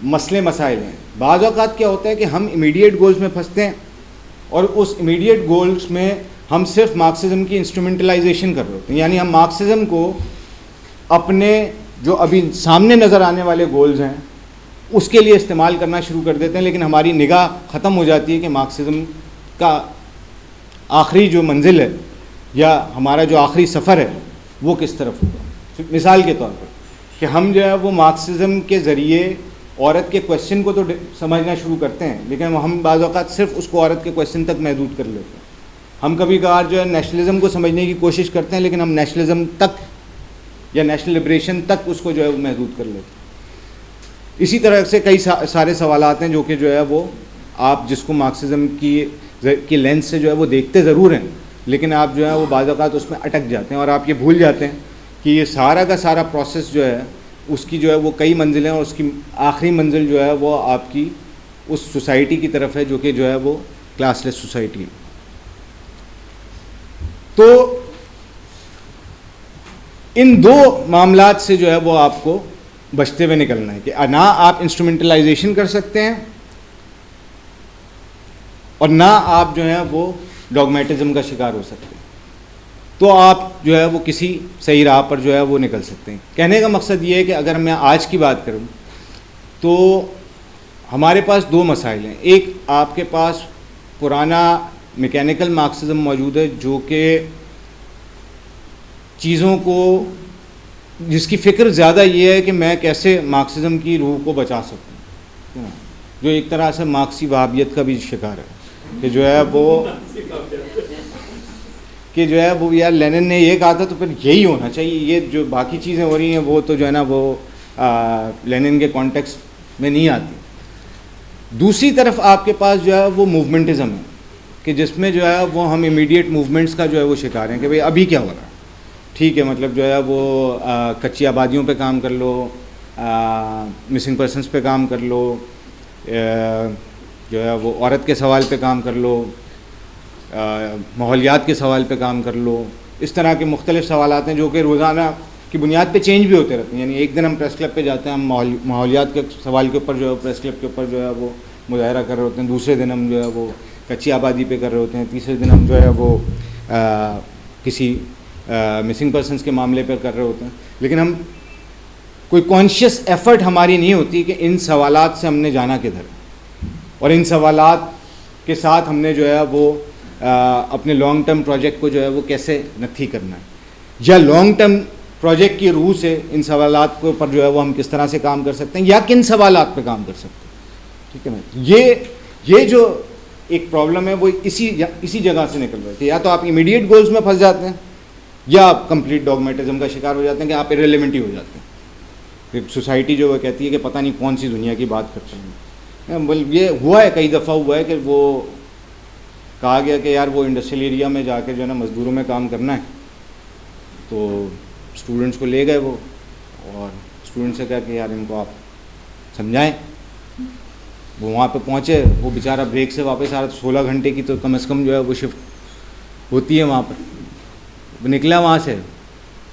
مسائل ہیں. بعض اوقات کیا ہوتا ہے کہ ہم امیڈیٹ گولز میں پھنستے ہیں اور اس امیڈیٹ گولز میں ہم صرف مارکسزم کی انسٹرومنٹلائزیشن کر رہے ہوتے ہیں, یعنی ہم مارکسزم کو اپنے جو ابھی سامنے نظر آنے والے گولز ہیں اس کے لیے استعمال کرنا شروع کر دیتے ہیں, لیکن ہماری نگاہ ختم ہو جاتی ہے کہ مارکسزم کا آخری جو منزل ہے یا ہمارا جو آخری سفر ہے وہ کس طرف ہوگا. مثال کے طور پر کہ ہم جو ہے وہ مارکسزم کے ذریعے عورت کے کویشچن کو تو سمجھنا شروع کرتے ہیں, لیکن ہم بعض اوقات صرف اس کو عورت کے کویشچن تک محدود کر لیتے ہیں. ہم کبھی کبھار جو ہے نیشنلزم کو سمجھنے کی کوشش کرتے ہیں لیکن ہم نیشنلزم تک یا نیشنل لبریشن تک اس کو جو ہے وہ محدود کر لیتے ہیں. اسی طرح سے کئی سارے سوالات ہیں جو کہ جو ہے وہ آپ جس کو مارکسزم کی لینس سے جو ہے وہ دیکھتے ضرور ہیں, لیکن آپ جو ہے وہ بعض اوقات اس میں اٹک جاتے ہیں اور آپ یہ بھول جاتے ہیں کہ یہ سارا کا سارا پروسیس جو ہے اس کی جو ہے وہ کئی منزلیں اور اس کی آخری منزل جو ہے وہ آپ کی اس سوسائٹی کی طرف ہے جو کہ جو ہے وہ کلاس لیس سوسائٹی. تو ان دو معاملات سے جو ہے وہ آپ کو بچتے ہوئے نکلنا ہے کہ نہ آپ انسٹرومنٹلائزیشن کر سکتے ہیں اور نہ آپ جو ہے وہ ڈوگمیٹزم کا شکار ہو سکتے ہیں. تو آپ جو ہے وہ کسی صحیح راہ پر جو ہے وہ نکل سکتے ہیں. کہنے کا مقصد یہ ہے کہ اگر میں آج کی بات کروں تو ہمارے پاس دو مسائل ہیں. ایک آپ کے پاس پرانا میکینیکل مارکسزم موجود ہے جو کہ چیزوں کو جس کی فکر زیادہ یہ ہے کہ میں کیسے مارکسزم کی روح کو بچا سکوں, جو ایک طرح سے مارکسی وہابیت کا بھی شکار ہے کہ جو ہے وہ یار لینن نے یہ کہا تھا تو پھر یہی ہونا چاہیے, یہ جو باقی چیزیں ہو رہی ہیں وہ تو جو ہے نا وہ لینن کے کانٹیکسٹ میں نہیں آتی. دوسری طرف آپ کے پاس جو ہے وہ موومنٹزم ہے کہ جس میں جو ہے وہ ہم امیڈیٹ موومنٹس کا جو ہے وہ شکار ہیں کہ بھئی ابھی کیا ہو رہا ہے, ٹھیک ہے, مطلب جو ہے وہ کچی آبادیوں پہ کام کر لو, مسنگ پرسنس پہ کام کر لو, جو ہے وہ عورت کے سوال پہ کام کر لو, ماحولیات کے سوال پہ کام کر لو. اس طرح کے مختلف سوالات ہیں جو کہ روزانہ کی بنیاد پہ چینج بھی ہوتے رہتے ہیں. یعنی ایک دن ہم پریس کلب پہ جاتے ہیں, ہم ماحولیات کے سوال کے اوپر جو ہے پریس کلب کے اوپر جو ہے وہ مظاہرہ کر رہے ہوتے ہیں, دوسرے دن ہم جو ہے وہ کچی آبادی پہ کر رہے ہوتے ہیں, تیسرے دن ہم جو ہے وہ کسی مسنگ پرسنس کے معاملے پر کر رہے ہوتے ہیں. لیکن ہم کوئی کانشیس ایفرٹ ہماری نہیں ہوتی کہ ان سوالات سے ہم نے جانا کدھر, اور ان سوالات کے ساتھ ہم نے جو ہے وہ اپنے لانگ ٹرم پروجیکٹ کو جو ہے وہ کیسے نتھی کرنا ہے, یا لانگ ٹرم پروجیکٹ کی روح سے ان سوالات کے اوپر جو ہے وہ ہم کس طرح سے کام کر سکتے ہیں, یا کن سوالات پہ کام کر سکتے ہیں. ٹھیک ہے نا, یہ جو ایک پرابلم ہے وہ اسی جگہ سے نکل رہا ہے کہ یا تو آپ امیڈیٹ گولز میں پھنس جاتے ہیں یا آپ کمپلیٹ ڈوگمیٹزم کا شکار ہو جاتے ہیں کہ آپ ارریلیونٹ ہی ہو جاتے ہیں. سوسائٹی جو وہ کہتی ہے کہ پتہ نہیں کون سی دنیا کی بات کرتے ہیں. یہ ہوا ہے, کئی دفعہ ہوا ہے کہ وہ کہا گیا کہ یار وہ انڈسٹریل ایریا میں جا کے جو ہے نا مزدوروں میں کام کرنا ہے, تو اسٹوڈنٹس کو لے گئے وہ, اور اسٹوڈنٹ سے کہا کہ یار ان کو آپ سمجھائیں. وہ وہاں پہ پہنچے, وہ بیچارہ بریک سے واپس آ رہا, 16 گھنٹے کی تو کم از کم جو ہے وہ شفٹ ہوتی ہے وہاں پر. وہ نکلا وہاں سے,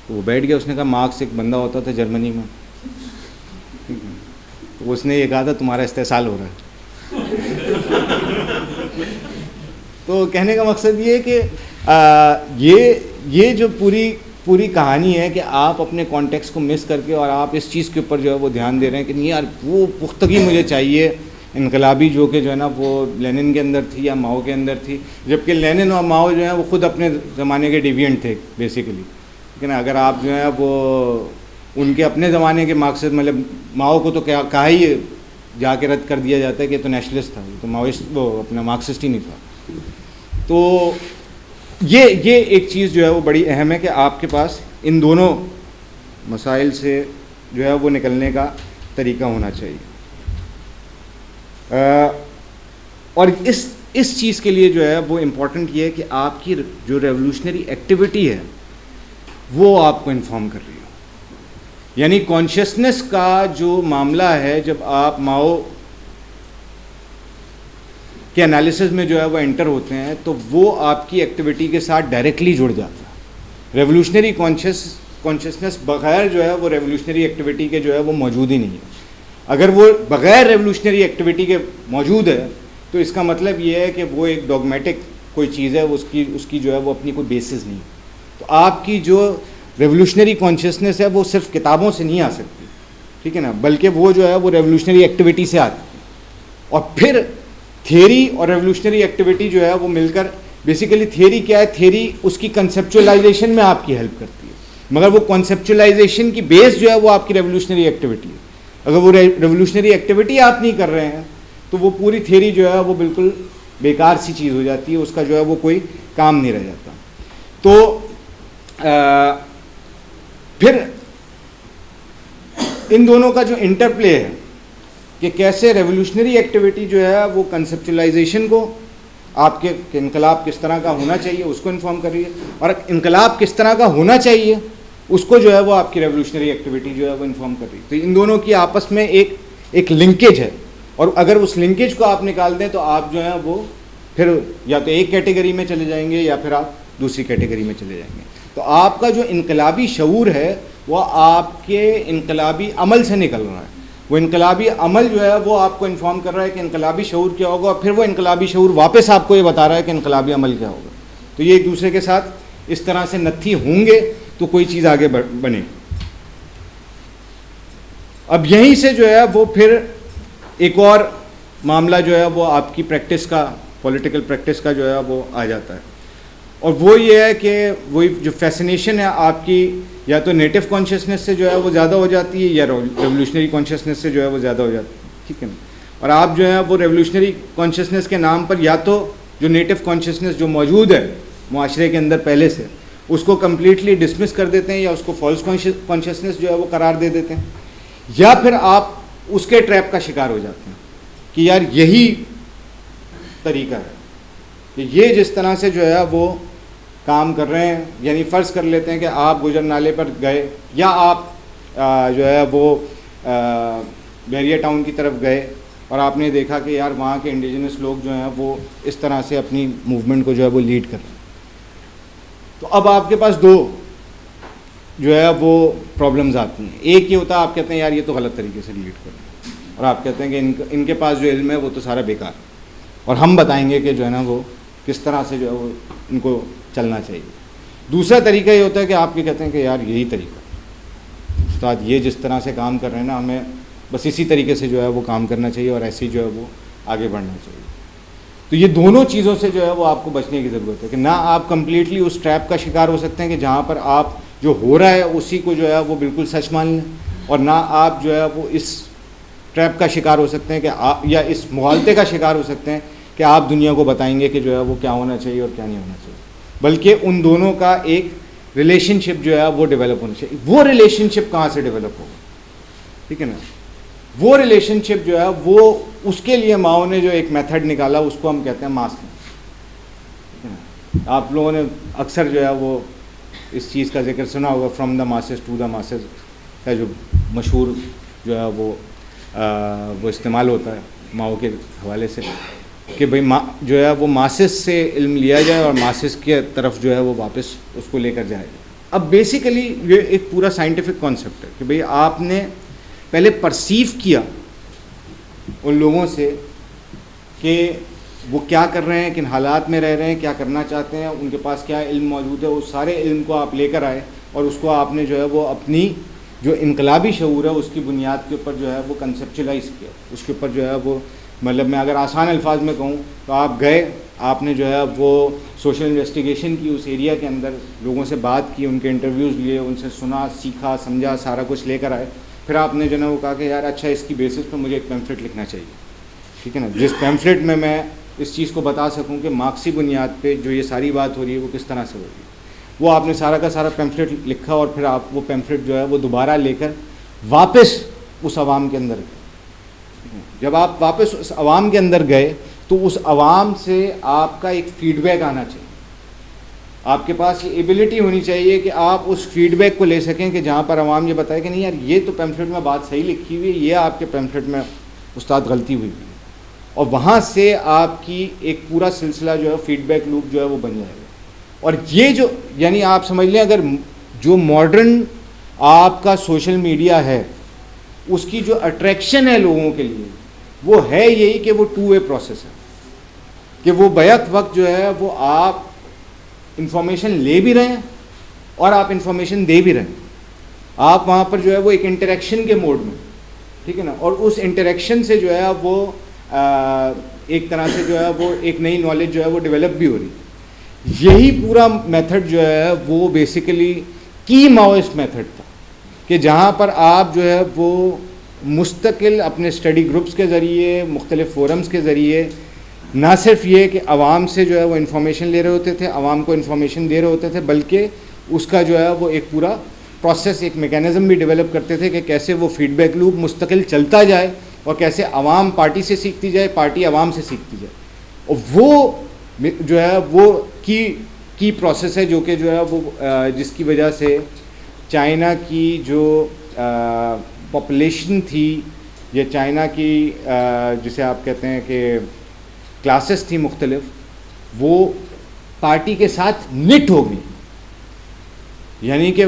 وہ بیٹھ گیا, اس نے کہا مارکس ایک بندہ ہوتا تھا جرمنی میں, تو اس نے یہ کہا تھا تمہارا استحصال ہو رہا ہے. تو کہنے کا مقصد یہ ہے کہ یہ جو پوری کہانی ہے کہ آپ اپنے کانٹیکس کو مس کر کے اور آپ اس چیز کے اوپر جو ہے وہ دھیان دے رہے ہیں کہ نہیں یار وہ پختگی مجھے چاہیے انقلابی جو کہ جو ہے نا وہ لینن کے اندر تھی یا ماؤ کے اندر تھی, جبکہ لینن اور ماؤ جو ہیں وہ خود اپنے زمانے کے ڈیوینٹ تھے بیسیکلی. لیکن اگر آپ جو ہے وہ ان کے اپنے زمانے کے مقصد مطلب ماؤ کو تو کہا ہی جا کے رد کر دیا جاتا ہے کہ یہ تو نیشنلسٹ تھا, تو ماؤسٹ وہ اپنا مارکسسٹ ہی نہیں تھا. تو یہ ایک چیز جو ہے وہ بڑی اہم ہے کہ آپ کے پاس ان دونوں مسائل سے جو ہے وہ نکلنے کا طریقہ ہونا چاہیے. اور اس چیز کے لیے جو ہے وہ امپورٹنٹ یہ ہے کہ آپ کی جو ریولوشنری ایکٹیویٹی ہے وہ آپ کو انفارم کر رہی ہو. یعنی کانشیسنس کا جو معاملہ ہے, جب آپ ماؤ کے انالیسز میں جو ہے وہ انٹر ہوتے ہیں تو وہ آپ کی ایکٹیویٹی کے ساتھ ڈائریکٹلی جڑ جاتا ہے. ریولوشنری کانشیسنس بغیر جو ہے وہ ریولوشنری ایکٹیویٹی کے جو ہے وہ موجود ہی نہیں ہے. اگر وہ بغیر ریولوشنری ایکٹیویٹی کے موجود ہے تو اس کا مطلب یہ ہے کہ وہ ایک ڈوگمیٹک کوئی چیز ہے, اس کی جو ہے وہ اپنی کوئی بیسس نہیں. تو آپ کی جو ریولوشنری کانشیسنس ہے وہ صرف کتابوں سے نہیں آ سکتی, ٹھیک ہے نا, بلکہ وہ جو ہے وہ ریولوشنری ایکٹیویٹی سے آتی ہے. اور پھر تھیوری اور ریولوشنری ایکٹیویٹی جو ہے وہ مل کر, بیسیکلی تھیوری کیا ہے, تھیوری اس کی کنسیپچولائزیشن میں آپ کی ہیلپ کرتی ہے, مگر وہ کنسیپچولائزیشن کی بیس جو ہے وہ آپ کی ریولوشنری ایکٹیویٹی ہے. اگر وہ ریولوشنری ایکٹیویٹی آپ نہیں کر رہے ہیں تو وہ پوری تھیوری جو ہے وہ بالکل بیکار سی چیز ہو جاتی ہے, اس کا جو ہے وہ کوئی کام نہیں رہ جاتا. تو پھر ان دونوں کا جو انٹرپلے ہے کہ کیسے ریولوشنری ایکٹیویٹی جو ہے وہ کنسیپچولائزیشن کو آپ کے انقلاب کس طرح کا ہونا چاہیے اس کو انفارم کر رہی ہے, اور انقلاب کس طرح کا ہونا چاہیے اس کو جو ہے وہ آپ کی ریولیوشنری ایکٹیویٹی جو ہے وہ انفارم کر رہی ہے. تو ان دونوں کی آپس میں ایک لنکیج ہے, اور اگر اس لنکیج کو آپ نکال دیں تو آپ جو ہے وہ پھر یا تو ایک کیٹیگری میں چلے جائیں گے یا پھر آپ دوسری کیٹیگری میں چلے جائیں گے. تو آپ کا جو انقلابی شعور ہے وہ آپ کے انقلابی عمل سے نکل رہا ہے. وہ انقلابی عمل جو ہے وہ آپ کو انفارم کر رہا ہے کہ انقلابی شعور کیا ہوگا, اور پھر وہ انقلابی شعور واپس آپ کو یہ بتا رہا ہے کہ انقلابی عمل کیا ہوگا. تو یہ ایک دوسرے کے ساتھ اس طرح سے نتھی ہوں گے تو کوئی چیز آگے بنے. اب یہیں سے جو ہے وہ پھر ایک اور معاملہ جو ہے وہ آپ کی پریکٹس کا, پولیٹیکل پریکٹس کا جو ہے وہ آ جاتا ہے, اور وہ یہ ہے کہ وہی جو فیسنیشن ہے آپ کی یا تو نیٹو کانشیسنیس سے جو ہے وہ زیادہ ہو جاتی ہے یا ریولیوشنری کانشیسنیس سے جو ہے وہ زیادہ ہو جاتی ہے, ٹھیک ہے نا. اور آپ جو ہے وہ ریولیوشنری کانشیسنیس کے نام پر یا تو جو نیٹو کانشیسنیس جو موجود ہے معاشرے کے اندر پہلے سے اس کو کمپلیٹلی ڈسمس کر دیتے ہیں یا اس کو فالس کانشیسنیس جو ہے وہ قرار دے دیتے ہیں, یا پھر آپ اس کے ٹریپ کا شکار ہو جاتے ہیں کہ یار یہی طریقہ ہے کہ یہ جس طرح سے جو ہے وہ کام کر رہے ہیں. یعنی فرض کر لیتے ہیں کہ آپ گجر نالے پر گئے یا آپ جو ہے وہ بیریا ٹاؤن کی طرف گئے اور آپ نے دیکھا کہ یار وہاں کے انڈیجنس لوگ جو ہیں وہ اس طرح سے اپنی موومنٹ کو جو ہے وہ لیڈ کر رہے ہیں. تو اب آپ کے پاس دو جو ہے وہ پرابلمز آتی ہیں. ایک یہ ہوتا ہے آپ کہتے ہیں یار یہ تو غلط طریقے سے لیڈ کر رہے ہیں, اور آپ کہتے ہیں کہ ان کے پاس جو علم ہے وہ تو سارا بیکار ہے, اور ہم بتائیں گے کہ جو ہے نا وہ کس طرح سے جو ہے وہ ان کو چلنا چاہیے. دوسرا طریقہ یہ ہوتا ہے کہ آپ یہ کہتے ہیں کہ یار یہی طریقہ استاد یہ جس طرح سے کام کر رہے ہیں نا ہمیں بس اسی طریقے سے جو ہے وہ کام کرنا چاہیے اور ایسے ہی جو ہے وہ آگے بڑھنا چاہیے. تو یہ دونوں چیزوں سے جو ہے وہ آپ کو بچنے کی ضرورت ہے کہ نہ آپ کمپلیٹلی اس ٹریپ کا شکار ہو سکتے ہیں کہ جہاں پر آپ جو ہو رہا ہے اسی کو جو ہے وہ بالکل سچ مان لیں, اور نہ آپ جو ہے وہ اس ٹریپ کا شکار ہو سکتے ہیں کہ آپ یا اس مغالطے کا شکار ہو سکتے ہیں کہ آپ دنیا کو بتائیں گے کہ جو ہے وہ کیا ہونا چاہیے اور کیا نہیں ہونا چاہیے. بلکہ ان دونوں کا ایک ریلیشن شپ جو ہے وہ ڈیولپ ہونا چاہیے. وہ ریلیشن شپ کہاں سے ڈیولپ ہوگا, ٹھیک ہے نا. وہ ریلیشن شپ جو ہے وہ اس کے لیے ماؤ نے جو ایک میتھڈ نکالا اس کو ہم کہتے ہیں ماس لرننگ. آپ لوگوں نے اکثر جو ہے وہ اس چیز کا ذکر سنا ہوگا, from the masses to the masses کا جو مشہور جو ہے وہ استعمال ہوتا ہے ماؤ کے حوالے سے کہ بھئی جو ہے وہ ماسز سے علم لیا جائے اور ماسز کے طرف جو ہے وہ واپس اس کو لے کر جائے. اب بیسیکلی یہ ایک پورا سائنٹیفک کانسیپٹ ہے کہ بھئی آپ نے پہلے پرسیو کیا ان لوگوں سے کہ وہ کیا کر رہے ہیں, کن حالات میں رہ رہے ہیں, کیا کرنا چاہتے ہیں, ان کے پاس کیا علم موجود ہے. اس سارے علم کو آپ لے کر آئے اور اس کو آپ نے جو ہے وہ اپنی جو انقلابی شعور ہے اس کی بنیاد کے اوپر جو ہے وہ کنسیپچلائز کیا. اس کے اوپر جو ہے وہ مطلب میں اگر آسان الفاظ میں کہوں تو آپ گئے, آپ نے جو ہے وہ سوشل انویسٹیگیشن کی اس ایریا کے اندر, لوگوں سے بات کی, ان کے انٹرویوز لیے, ان سے سنا, سیکھا, سمجھا, سارا کچھ لے کر آئے. پھر آپ نے جو ہے وہ کہا کہ یار اچھا اس کی بیسس پہ مجھے ایک پیمفلٹ لکھنا چاہیے, ٹھیک ہے نا, جس پیمفلٹ میں اس چیز کو بتا سکوں کہ مارکسی بنیاد پہ جو یہ ساری بات ہو رہی ہے وہ کس طرح سے ہو رہی ہے. وہ آپ نے سارا کا سارا پیمفلٹ لکھا اور پھر آپ وہ پیمفلٹ جو ہے وہ دوبارہ لے کر واپس اس عوام کے اندر گئے. جب آپ واپس اس عوام کے اندر گئے تو اس عوام سے آپ کا ایک فیڈ بیک آنا چاہیے. آپ کے پاس یہ ایبلٹی ہونی چاہیے کہ آپ اس فیڈ بیک کو لے سکیں کہ جہاں پر عوام یہ بتائے کہ نہیں یار یہ تو پیمفلٹ میں بات صحیح لکھی ہوئی ہے, یہ آپ کے پیمفلٹ میں استاد غلطی ہوئی ہے, اور وہاں سے آپ کی ایک پورا سلسلہ جو ہے فیڈ بیک لوپ جو ہے وہ بن جائے گا. اور یہ جو یعنی آپ سمجھ لیں اگر جو ماڈرن آپ کا سوشل میڈیا ہے اس کی جو اٹریکشن ہے لوگوں کے لیے وہ ہے یہی کہ وہ ٹو وے پروسیس ہے, کہ وہ بیک وقت جو ہے وہ آپ انفارمیشن لے بھی رہے ہیں اور آپ انفارمیشن دے بھی رہے ہیں. آپ وہاں پر جو ہے وہ ایک انٹریکشن کے موڈ میں, ٹھیک ہے نا, اور اس انٹریکشن سے جو ہے وہ ایک طرح سے جو ہے وہ ایک نئی نالج جو ہے وہ ڈیولپ بھی ہو رہی ہے. یہی پورا میتھڈ جو ہے وہ بیسیکلی کی ماؤسٹ میتھڈ تھا کہ جہاں پر آپ جو ہے وہ مستقل اپنے اسٹڈی گروپس کے ذریعے, مختلف فورمز کے ذریعے نہ صرف یہ کہ عوام سے جو ہے وہ انفارمیشن لے رہے ہوتے تھے, عوام کو انفارمیشن دے رہے ہوتے تھے, بلکہ اس کا جو ہے وہ ایک پورا پروسیس, ایک میکینزم بھی ڈیولپ کرتے تھے کہ کیسے وہ فیڈ بیک لوپ مستقل چلتا جائے اور کیسے عوام پارٹی سے سیکھتی جائے, پارٹی عوام سے سیکھتی جائے. اور وہ جو ہے وہ کی پروسیس ہے جو کہ جو ہے وہ جس کی وجہ سے چائنا کی جو پاپولیشن تھی یا چائنا کی جسے آپ کہتے ہیں کہ کلاسز تھی مختلف، وہ پارٹی کے ساتھ نٹ ہو گئی. یعنی کہ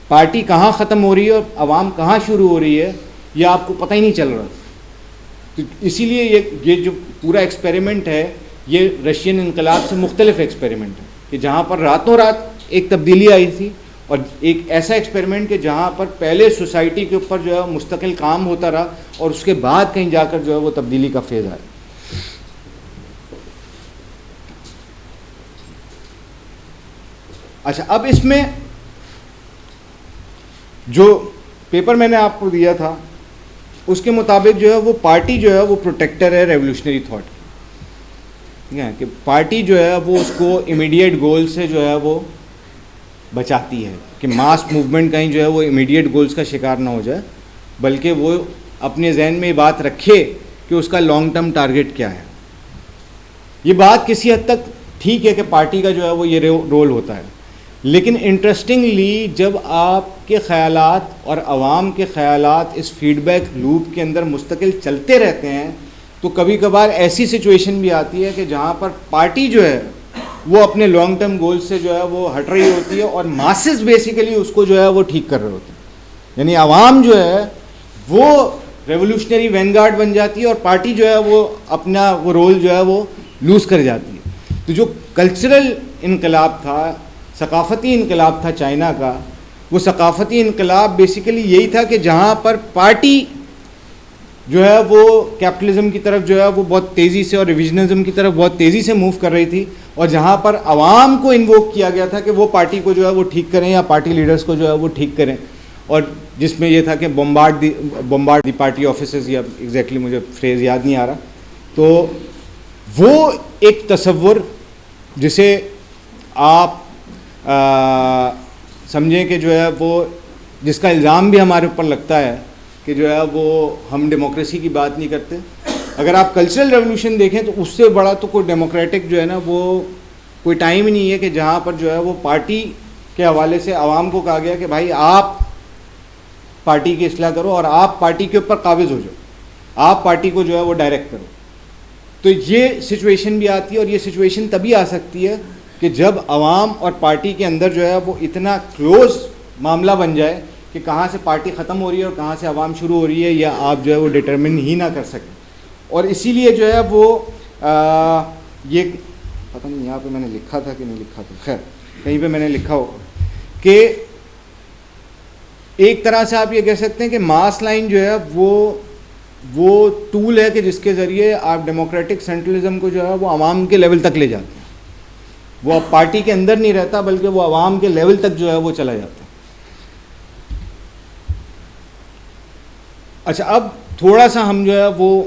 پارٹی کہاں ختم ہو رہی ہے اور عوام کہاں شروع ہو رہی ہے یہ آپ کو پتہ ہی نہیں چل رہا. تو اسی لیے یہ جو پورا ایکسپیریمنٹ ہے یہ رشین انقلاب سے مختلف ایکسپیریمنٹ ہے کہ جہاں پر راتوں رات ایک تبدیلی آئی تھی، اور ایک ایسا ایکسپیریمنٹ کہ جہاں پر پہلے سوسائٹی کے اوپر جو ہے مستقل کام ہوتا رہا اور اس کے بعد کہیں جا کر جو ہے وہ تبدیلی کا فیز آیا. اچھا، اب اس میں جو پیپر میں نے آپ کو دیا تھا اس کے مطابق جو ہے وہ پارٹی جو ہے وہ پروٹیکٹر ہے ریولیوشنری تھاٹ کی. ٹھیک ہے کہ پارٹی جو ہے وہ اس کو امیڈیٹ گول سے جو ہے وہ بچاتی ہے کہ ماس موومنٹ کہیں جو ہے وہ امیڈیٹ گولز کا شکار نہ ہو جائے، بلکہ وہ اپنے ذہن میں یہ بات رکھے کہ اس کا لانگ ٹرم ٹارگیٹ کیا ہے. یہ بات کسی حد تک ٹھیک ہے کہ پارٹی کا جو ہے وہ یہ رول ہوتا ہے، لیکن انٹرسٹنگلی جب آپ کے خیالات اور عوام کے خیالات اس فیڈ بیک لوپ کے اندر مستقل چلتے رہتے ہیں تو کبھی کبھار ایسی سچویشن بھی آتی ہے کہ جہاں پر پارٹی جو ہے وہ اپنے لانگ ٹرم گول سے جو ہے وہ ہٹ رہی ہوتی ہے اور ماسز بیسیکلی اس کو جو ہے وہ ٹھیک کر رہے ہوتے ہیں. یعنی عوام جو ہے وہ ریولیوشنری وین گارڈ بن جاتی ہے اور پارٹی جو ہے وہ اپنا وہ رول جو ہے وہ لوز کر جاتی ہے. تو جو کلچرل انقلاب تھا، ثقافتی انقلاب تھا چائنا کا، وہ ثقافتی انقلاب بیسیکلی یہی تھا کہ جہاں پر پارٹی جو ہے وہ کیپٹلزم کی طرف جو ہے وہ بہت تیزی سے اور ریویژنزم کی طرف بہت تیزی سے موو کر رہی تھی، اور جہاں پر عوام کو انووک کیا گیا تھا کہ وہ پارٹی کو جو ہے وہ ٹھیک کریں یا پارٹی لیڈرز کو جو ہے وہ ٹھیک کریں. اور جس میں یہ تھا کہ بمبارڈ دی پارٹی آفیسز، یا ایگزیکٹلی مجھے فریز یاد نہیں آ رہا. تو وہ ایک تصور جسے آپ سمجھیں کہ جو ہے وہ جس کا الزام بھی ہمارے اوپر لگتا ہے کہ جو ہے وہ ہم ڈیموکریسی کی بات نہیں کرتے. اگر آپ کلچرل ریولیوشن دیکھیں تو اس سے بڑا تو کوئی ڈیموکریٹک جو ہے نا وہ کوئی ٹائم ہی نہیں ہے کہ جہاں پر جو ہے وہ پارٹی کے حوالے سے عوام کو کہا گیا کہ بھائی آپ پارٹی کی اصلاح کرو اور آپ پارٹی کے اوپر قابض ہو جاؤ، آپ پارٹی کو جو ہے وہ ڈائریکٹ کرو. تو یہ سچویشن بھی آتی ہے، اور یہ سچویشن تبھی آ سکتی ہے کہ جب عوام اور پارٹی کے اندر جو ہے وہ اتنا کلوز معاملہ بن جائے کہ کہاں سے پارٹی ختم ہو رہی ہے اور کہاں سے عوام شروع ہو رہی ہے یا آپ جو ہے وہ ڈٹرمن ہی نہ کر سکیں. اور اسی لیے جو ہے وہ یہ پتہ نہیں یہاں پہ میں نے لکھا تھا کہ نہیں لکھا تھا، خیر کہیں پہ میں نے لکھا ہو کہ ایک طرح سے آپ یہ کہہ سکتے ہیں کہ ماس لائن جو ہے وہ ٹول ہے کہ جس کے ذریعے آپ ڈیموکریٹک سینٹرلزم کو جو ہے وہ عوام کے لیول تک لے جاتے ہیں. وہ اب پارٹی کے اندر نہیں رہتا بلکہ وہ عوام کے لیول تک جو ہے وہ چلا جاتا ہے. اچھا، اب تھوڑا سا ہم جو ہے وہ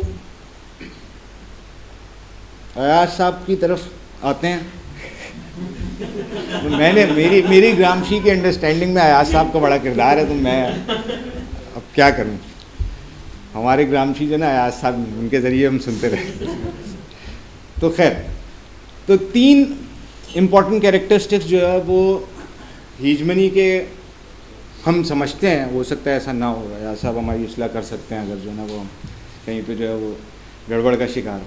ایاز صاحب کی طرف آتے ہیں. میں نے میری گرامشی کی انڈرسٹینڈنگ میں ایاز صاحب کا بڑا کردار ہے، تو میں اب کیا کروں. ہمارے گرامشی جو نا ایاز صاحب، ان کے ذریعے ہم سنتے رہے. تو خیر، تو 3 امپورٹنٹ کیریکٹرسٹکس جو ہے وہ ہیجمنی کے ہم سمجھتے ہیں. ہو سکتا ہے ایسا نہ ہو، ایاز صاحب ہماری اصلاح کر سکتے ہیں اگر جو ہے نا وہ کہیں پہ جو ہے وہ گڑبڑ کا شکار.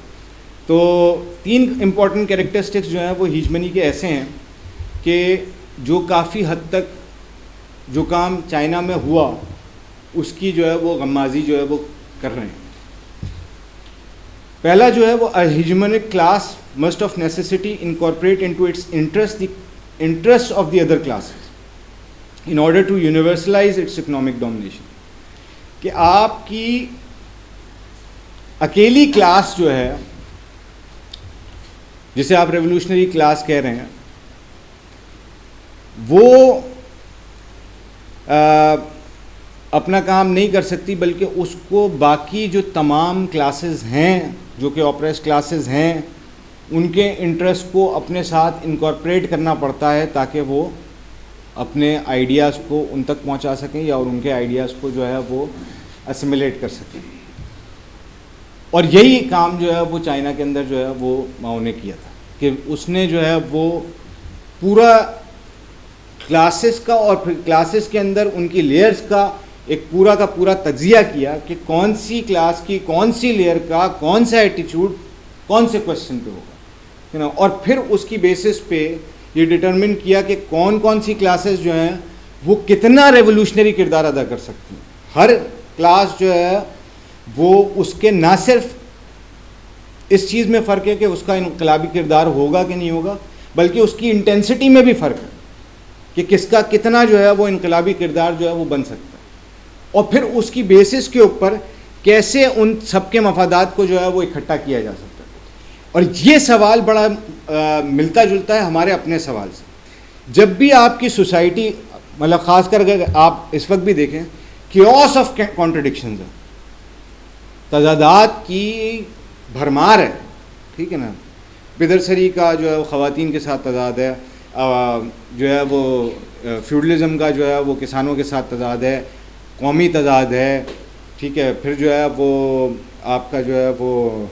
تو 3 امپورٹنٹ کیریکٹرسٹکس جو ہیں وہ ہیجمنی کے ایسے ہیں کہ جو کافی حد تک جو کام چائنا میں ہوا اس کی جو ہے وہ غمازی جو ہے وہ کر رہے ہیں. پہلا جو ہے وہ hegemonic class must of necessity incorporate into its interest of the other classes in order to universalize its economic domination. کہ آپ کی اکیلی کلاس جو ہے جسے آپ ریولیوشنری کلاس کہہ رہے ہیں وہ اپنا کام نہیں کر سکتی، بلکہ اس کو باقی جو تمام کلاسز ہیں جو کہ آپریس کلاسز ہیں ان کے انٹرسٹ کو اپنے ساتھ انکارپوریٹ کرنا پڑتا ہے تاکہ وہ اپنے آئیڈیاز کو ان تک پہنچا سکیں یا اور ان کے آئیڈیاز کو جو ہے وہ اسیمیلیٹ کر سکیں. اور یہی کام جو ہے وہ چائنا کے اندر جو ہے وہ ماؤ نے کیا تھا کہ اس نے جو ہے وہ پورا کلاسز کا اور پھر کلاسز کے اندر ان کی لیئرز کا ایک پورا کا پورا تجزیہ کیا کہ کون سی کلاس کی کون سی لیئر کا کون سا ایٹیچیوڈ کون سے کوشچن پہ ہوگا، اور پھر اس کی بیسس پہ یہ ڈٹرمن کیا کہ کون کون سی کلاسز جو ہیں وہ کتنا ریولوشنری کردار ادا کر سکتی ہیں. ہر کلاس جو ہے وہ اس کے نہ صرف اس چیز میں فرق ہے کہ اس کا انقلابی کردار ہوگا کہ نہیں ہوگا، بلکہ اس کی انٹینسٹی میں بھی فرق ہے کہ کس کا کتنا جو ہے وہ انقلابی کردار جو ہے وہ بن سکتا ہے، اور پھر اس کی بیسس کے اوپر کیسے ان سب کے مفادات کو جو ہے وہ اکٹھا کیا جا سکتا ہے. اور یہ سوال بڑا ملتا جلتا ہے ہمارے اپنے سوال سے. جب بھی آپ کی سوسائٹی، مطلب خاص کر اگر آپ اس وقت بھی دیکھیں، کیوس آف کانٹرڈکشنز ہے، تضادات کی بھرمار ہے، ٹھیک ہے نا. پدرسری کا جو ہے وہ خواتین کے ساتھ تضاد ہے، جو ہے وہ فیوڈلزم کا جو ہے وہ کسانوں کے ساتھ تضاد ہے، قومی تضاد ہے، ٹھیک ہے. پھر جو ہے وہ آپ کا جو ہے وہ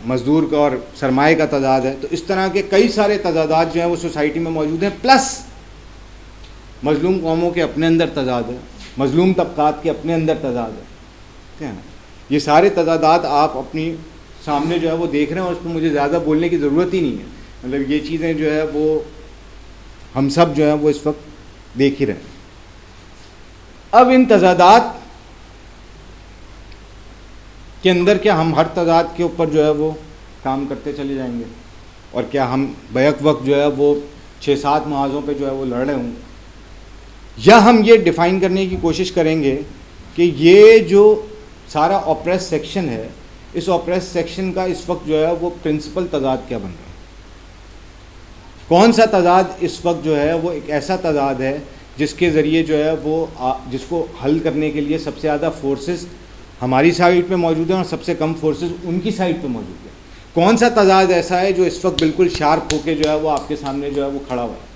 مزدور کا اور سرمایہ کا تضاد ہے. تو اس طرح کے کئی سارے تضادات جو ہیں وہ سوسائٹی میں موجود ہیں، پلس مظلوم قوموں کے اپنے اندر تضاد ہے، مظلوم طبقات کے اپنے اندر تضاد ہے، ٹھیک ہے نا. یہ سارے تضادات آپ اپنی سامنے جو ہے وہ دیکھ رہے ہیں، اور اس پہ مجھے زیادہ بولنے کی ضرورت ہی نہیں ہے. مطلب یہ چیزیں جو ہے وہ ہم سب جو ہیں وہ اس وقت دیکھ ہی رہے ہیں. اب ان تضادات کے اندر کیا ہم ہر تضاد کے اوپر جو ہے وہ کام کرتے چلے جائیں گے، اور کیا ہم بیک وقت جو ہے وہ 6-7 محاذوں پہ جو ہے وہ لڑ رہے ہوں گے، یا ہم یہ ڈیفائن کرنے کی کوشش کریں گے کہ یہ جو سارا آپریس سیکشن ہے، اس آپریس سیکشن کا اس وقت جو ہے وہ پرنسپل تضاد کیا بن رہا ہے. کون سا تضاد اس وقت جو ہے وہ ایک ایسا تضاد ہے جس کے ذریعے جو ہے وہ جس کو حل کرنے کے لیے سب سے زیادہ فورسز ہماری سائڈ پہ موجود ہیں اور سب سے کم فورسز ان کی سائڈ پہ موجود ہیں. کون سا تضاد ایسا ہے جو اس وقت بالکل شارپ ہو کے جو ہے وہ آپ کے سامنے جو ہے وہ کھڑا ہوا ہے.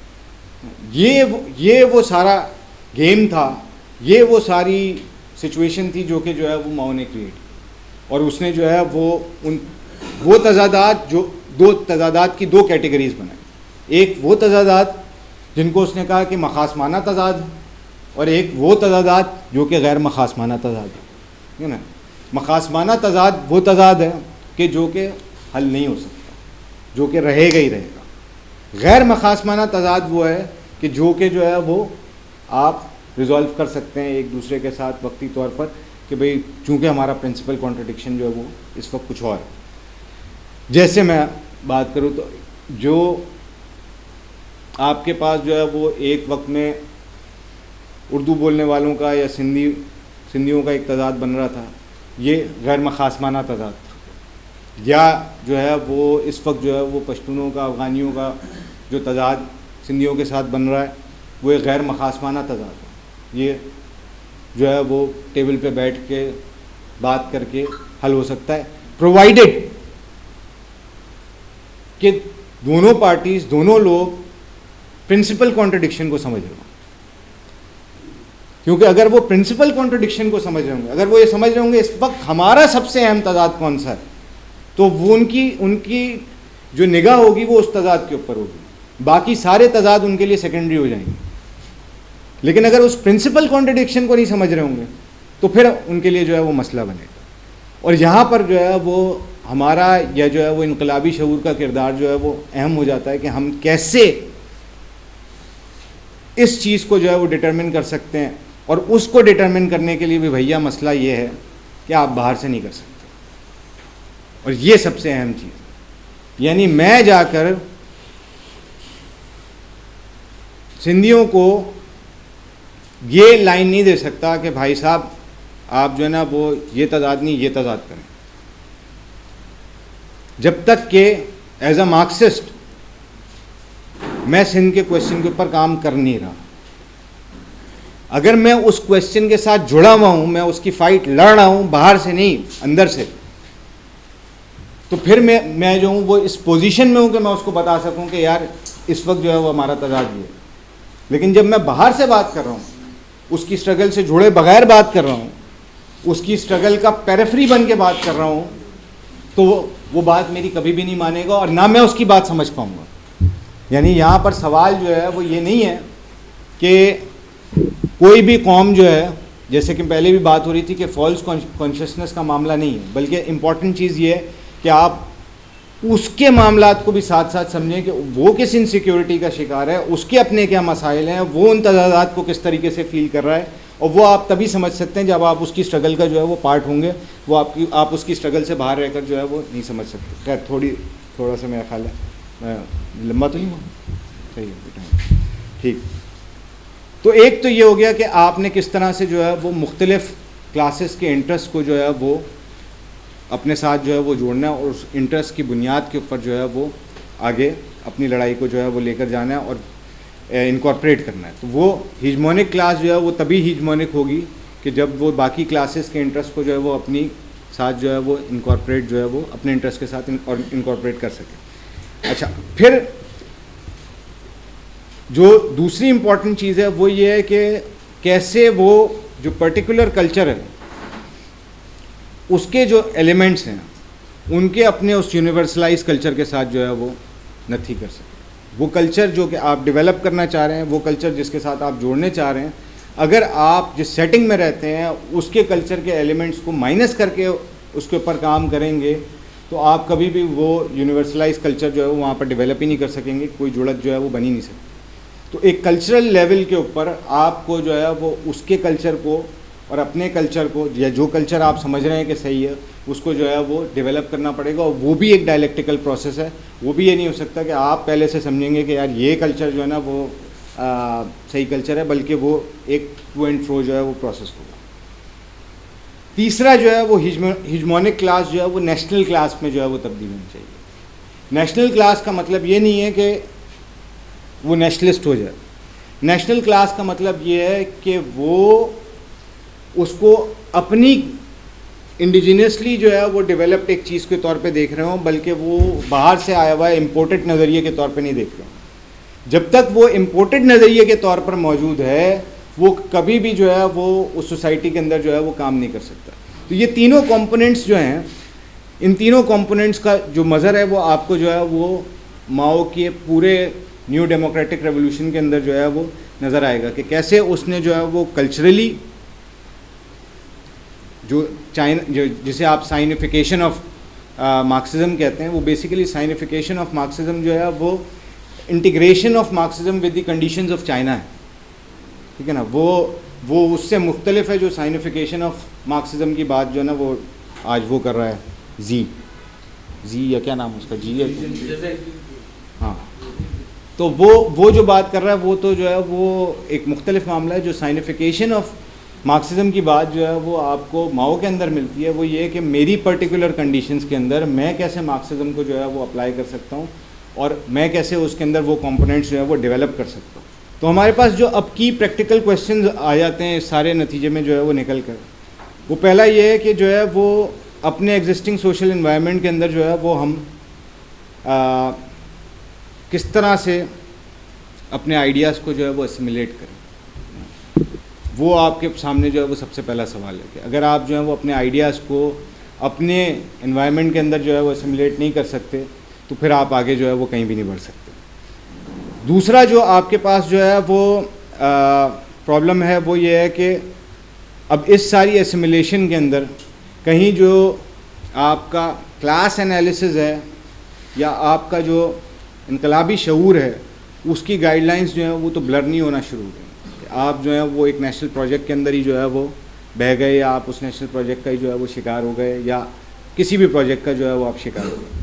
یہ وہ سارا گیم تھا، یہ وہ ساری سچویشن تھی جو کہ جو ہے وہ ماؤ نے کریٹ کی، اور اس نے جو ہے وہ تضادات، جو دو تضادات کی 2 کیٹیگریز بنائی. ایک وہ تضادات جن کو اس نے کہا کہ مخاصمانہ تضاد، اور ایک وہ تضادات جو کہ غیر مخاصمانہ تضاد ہے. ٹھیک ہے نا. مخاصمانہ تضاد وہ تضاد ہے کہ جو کہ حل نہیں ہو سکتا، جو کہ رہے گا ہی رہے گا. غیر مخاصمانہ تضاد وہ ہے کہ جو ہے وہ آپ ریزالو کر سکتے ہیں ایک دوسرے کے ساتھ وقتی طور پر، کہ بھئی چونکہ ہمارا پرنسپل کانٹرڈکشن جو ہے وہ اس وقت کچھ اور ہے. جیسے میں بات کروں تو جو آپ کے پاس جو ہے وہ ایک وقت میں اردو بولنے والوں کا یا سندھیوں کا ایک تضاد بن رہا تھا، یہ غیر مخاصمانہ تضاد تھا. یا جو ہے وہ اس وقت جو ہے وہ پشتونوں کا، افغانیوں کا جو تضاد سندھیوں کے ساتھ بن رہا ہے، وہ ایک غیر مخاصمانہ تضاد ہے. یہ جو ہے وہ ٹیبل پہ بیٹھ کے بات کر کے حل ہو سکتا ہے، پرووائڈڈ کہ دونوں پارٹیز، دونوں لوگ پرنسپل کانٹرڈکشن کو سمجھ رہے ہوں. کیونکہ اگر وہ پرنسپل کانٹرڈکشن کو سمجھ رہے ہوں گے، اگر وہ یہ سمجھ رہے ہوں گے اس وقت ہمارا سب سے اہم تضاد کون سا ہے، تو وہ ان کی جو نگاہ ہوگی وہ اس تضاد کے اوپر ہوگی، باقی سارے تضاد ان کے لیے سیکنڈری ہو جائیں گے. لیکن اگر اس پرنسپل کانٹرڈکشن کو نہیں سمجھ رہے ہوں گے تو پھر ان کے لیے جو ہے وہ مسئلہ بنے گا. اور یہاں پر جو ہے وہ ہمارا یا جو ہے وہ انقلابی شعور کا کردار جو ہے وہ اہم ہو جاتا ہے کہ ہم کیسے اس چیز کو جو ہے وہ ڈٹرمن کر سکتے ہیں. اور اس کو ڈٹرمن کرنے کے لیے بھی بھیا مسئلہ یہ ہے کہ آپ باہر سے نہیں کر سکتے، اور یہ سب سے اہم چیز ہے. یعنی میں جا کر سندھیوں کو یہ لائن نہیں دے سکتا کہ بھائی صاحب آپ جو ہے نا وہ یہ تضاد نہیں یہ تضاد کریں، جب تک کہ ایز اے مارکسسٹ میں سندھ کے کویشچن کے اوپر کام کر نہیں رہا. اگر میں اس کویشچن کے ساتھ جڑا ہوا ہوں، میں اس کی فائٹ لڑ رہا ہوں باہر سے نہیں اندر سے، تو پھر میں جو ہوں وہ اس پوزیشن میں ہوں کہ میں اس کو بتا سکوں کہ یار اس وقت جو ہے وہ ہمارا تضاد یہ ہے. لیکن جب میں باہر سے بات کر رہا ہوں، اس کی اسٹرگل سے جڑے بغیر بات کر رہا ہوں، اس کی اسٹرگل کا پیریفری بن کے بات کر رہا ہوں، تو وہ بات میری کبھی بھی نہیں مانے گا اور نہ میں اس کی بات سمجھ پاؤں گا. یعنی یہاں پر سوال جو ہے وہ یہ نہیں ہے کہ کوئی بھی قوم جو ہے, جیسے کہ پہلے بھی بات ہو رہی تھی کہ فالس کانشیسنس کا معاملہ نہیں ہے, بلکہ امپورٹنٹ چیز یہ ہے کہ آپ اس کے معاملات کو بھی ساتھ ساتھ سمجھیں کہ وہ کس انسیکیورٹی کا شکار ہے, اس کے اپنے کیا مسائل ہیں, وہ ان تضادات کو کس طریقے سے فیل کر رہا ہے, اور وہ آپ تبھی سمجھ سکتے ہیں جب آپ اس کی اسٹرگل کا جو ہے وہ پارٹ ہوں گے. وہ آپ اس کی اسٹرگل سے باہر رہ کر جو ہے وہ نہیں سمجھ سکتے. خیر تھوڑا سا میرا خیال ہے لمبا تو نہیں ہوا, صحیح ہے, ٹھیک. تو ایک تو یہ ہو گیا کہ آپ نے کس طرح سے جو ہے وہ مختلف کلاسز کے انٹرسٹ کو جو ہے وہ اپنے ساتھ جو ہے وہ جوڑنا ہے, اور اس انٹرسٹ کی بنیاد کے اوپر جو ہے وہ آگے اپنی لڑائی کو جو ہے وہ لے کر جانا ہے اور انکارپوریٹ کرنا ہے. تو وہ ہیجمونک کلاس جو ہے وہ تبھی ہیجمونک ہوگی کہ جب وہ باقی کلاسز کے انٹرسٹ کو جو ہے وہ اپنی ساتھ جو ہے وہ انکارپوریٹ جو ہے وہ اپنے انٹرسٹ کے ساتھ انکارپوریٹ کر سکے. اچھا, پھر جو دوسری امپورٹنٹ چیز ہے وہ یہ ہے کہ کیسے وہ جو پرٹیکولر کلچر ہے اس کے جو ایلیمنٹس ہیں ان کے اپنے اس یونیورسلائز کلچر کے ساتھ جو ہے وہ نتھی کر سکے. وہ کلچر جو کہ آپ ڈیولپ کرنا چاہ رہے ہیں, وہ کلچر جس کے ساتھ آپ جوڑنے چاہ رہے ہیں, اگر آپ جس سیٹنگ میں رہتے ہیں اس کے کلچر کے ایلیمنٹس کو مائنس کر کے اس کے اوپر کام کریں گے تو آپ کبھی بھی وہ یونیورسلائز کلچر جو ہے وہ وہاں پر ڈیولپ ہی نہیں کر سکیں گے, کوئی جڑت جو ہے وہ بن ہی نہیں سکتی. تو ایک کلچرل لیول کے اوپر آپ کو جو ہے وہ اس کے کلچر کو اور اپنے کلچر کو, یا جو کلچر آپ سمجھ رہے ہیں کہ صحیح ہے, اس کو جو ہے وہ ڈیولپ کرنا پڑے گا. اور وہ بھی ایک ڈائلیکٹیکل پروسیس ہے. وہ بھی یہ نہیں ہو سکتا کہ آپ پہلے سے سمجھیں گے کہ یار یہ کلچر جو ہے نا وہ صحیح کلچر ہے, بلکہ وہ ایک ٹو اینڈ فرو جو ہے وہ پروسیس ہوگا. تیسرا جو ہے وہ ہیجمونک کلاس جو ہے وہ نیشنل کلاس میں جو ہے وہ تبدیل ہونی چاہیے. نیشنل کلاس کا مطلب یہ نہیں ہے کہ وہ نیشنلسٹ ہو جائے. نیشنل کلاس کا مطلب یہ ہے کہ وہ اس کو اپنی انڈیجینسلی جو ہے وہ ڈیولپڈ ایک چیز کے طور پہ دیکھ رہے ہوں, بلکہ وہ باہر سے آیا ہوا ہے امپورٹڈ نظریے کے طور پہ نہیں دیکھ رہے ہوں. جب تک وہ امپورٹڈ نظریے کے طور پر موجود ہے وہ کبھی بھی جو ہے وہ اس سوسائٹی کے اندر جو ہے وہ کام نہیں کر سکتا. تو یہ تینوں کمپوننٹس جو ہیں, ان تینوں کمپوننٹس کا جو مظہر ہے وہ آپ کو جو ہے وہ ماؤ کے پورے نیو ڈیموکریٹک ریولوشن کے اندر جو ہے وہ نظر آئے گا کہ کیسے اس نے جو ہے وہ کلچرلی جو جسے آپ سائنیفیکیشن آف مارکسزم کہتے ہیں, وہ بیسیکلی سائنیفیکیشن آف مارکسزم جو ہے وہ integration of Marxism with the conditions of China ہے. ٹھیک ہے نا, وہ اس سے مختلف ہے جو سائنیفیکیشن آف مارکسزم کی بات جو ہے نا وہ آج وہ کر رہا ہے زی یا کیا نام اس کا, جی ہے, ہاں. تو وہ جو بات کر رہا ہے وہ تو جو ہے وہ ایک مختلف معاملہ ہے. جو سائنیفیکیشن آف مارکسزم کی بات جو ہے وہ آپ کو ماؤ کے اندر ملتی ہے, وہ یہ کہ میری پرٹیکولر کنڈیشنز کے اندر میں کیسے مارکسزم کو جو ہے وہ اپلائی کر سکتا ہوں اور میں کیسے اس کے اندر وہ کمپوننٹس جو ہے وہ ڈیولپ کر سکتا ہوں. تو ہمارے پاس جو اب کی پریکٹیکل کویشچنز آ جاتے ہیں اس سارے نتیجے میں جو ہے وہ نکل کر, وہ پہلا یہ ہے کہ جو ہے وہ اپنے ایگزسٹنگ سوشل انوائرمنٹ کے اندر جو ہے وہ ہم کس طرح سے اپنے آئیڈیاز کو جو ہے وہ اسیمیلیٹ کریں. وہ آپ کے سامنے جو ہے وہ سب سے پہلا سوال ہے کہ اگر آپ جو ہے وہ اپنے آئیڈیاز کو اپنے انوائرمنٹ کے اندر جو ہے وہ اسیمیلیٹ نہیں کر سکتے تو پھر آپ آگے جو ہے وہ کہیں بھی نہیں بڑھ سکتے. دوسرا جو آپ کے پاس جو ہے وہ پرابلم ہے وہ یہ ہے کہ اب اس ساری اسیمیلیشن کے اندر کہیں جو آپ کا کلاس انالیسز ہے یا آپ کا جو انقلابی شعور ہے اس کی گائیڈ لائنس جو ہیں وہ تو بلر نہیں ہونا شروع ہو گئی. آپ جو ہے وہ ایک نیشنل پروجیکٹ کے اندر ہی جو ہے وہ بہہ گئے, یا آپ اس نیشنل پروجیکٹ کا ہی جو ہے وہ شکار ہو گئے, یا کسی بھی پروجیکٹ کا جو ہے وہ آپ شکار ہو گئے.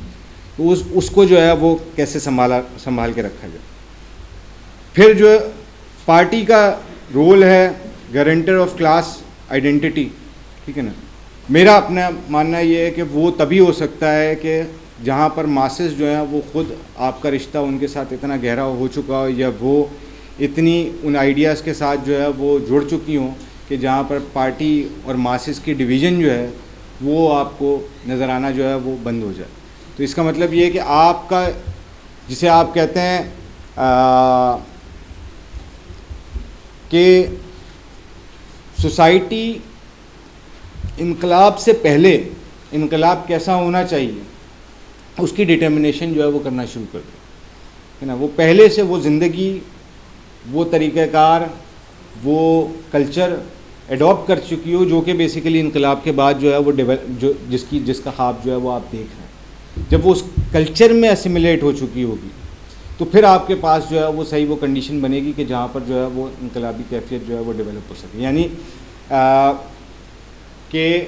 تو اس کو جو ہے وہ کیسے سنبھال کے رکھا جائے. پھر جو پارٹی کا رول ہے گارنٹر آف کلاس آئیڈینٹی. ٹھیک ہے نا, میرا اپنا ماننا یہ ہے کہ وہ تبھی ہو سکتا ہے کہ جہاں پر ماسز جو ہیں وہ خود آپ کا رشتہ ان کے ساتھ اتنا گہرا ہو چکا ہو, یا وہ اتنی ان آئیڈیاز کے ساتھ جو ہے وہ جڑ چکی ہوں کہ جہاں پر پارٹی اور ماسز کی ڈویژن جو ہے وہ آپ کو نظر آنا جو ہے وہ بند ہو جائے. تو اس کا مطلب یہ ہے کہ آپ کا جسے آپ کہتے ہیں کہ سوسائٹی انقلاب سے پہلے انقلاب کیسا ہونا چاہیے اس کی ڈٹرمنیشن جو ہے وہ کرنا شروع کر دے, ہے نا. وہ پہلے سے وہ زندگی وہ طریقہ کار وہ کلچر ایڈاپٹ کر چکی ہو جو کہ بیسیکلی انقلاب کے بعد جو ہے وہ جو جس کا خواب جو ہے وہ آپ دیکھ رہے ہیں. جب وہ اس کلچر میں اسیملیٹ ہو چکی ہوگی تو پھر آپ کے پاس جو ہے وہ صحیح وہ کنڈیشن بنے گی کہ جہاں پر جو ہے وہ انقلابی کیفیت جو ہے وہ ڈیولپ ہو سکے. یعنی کہ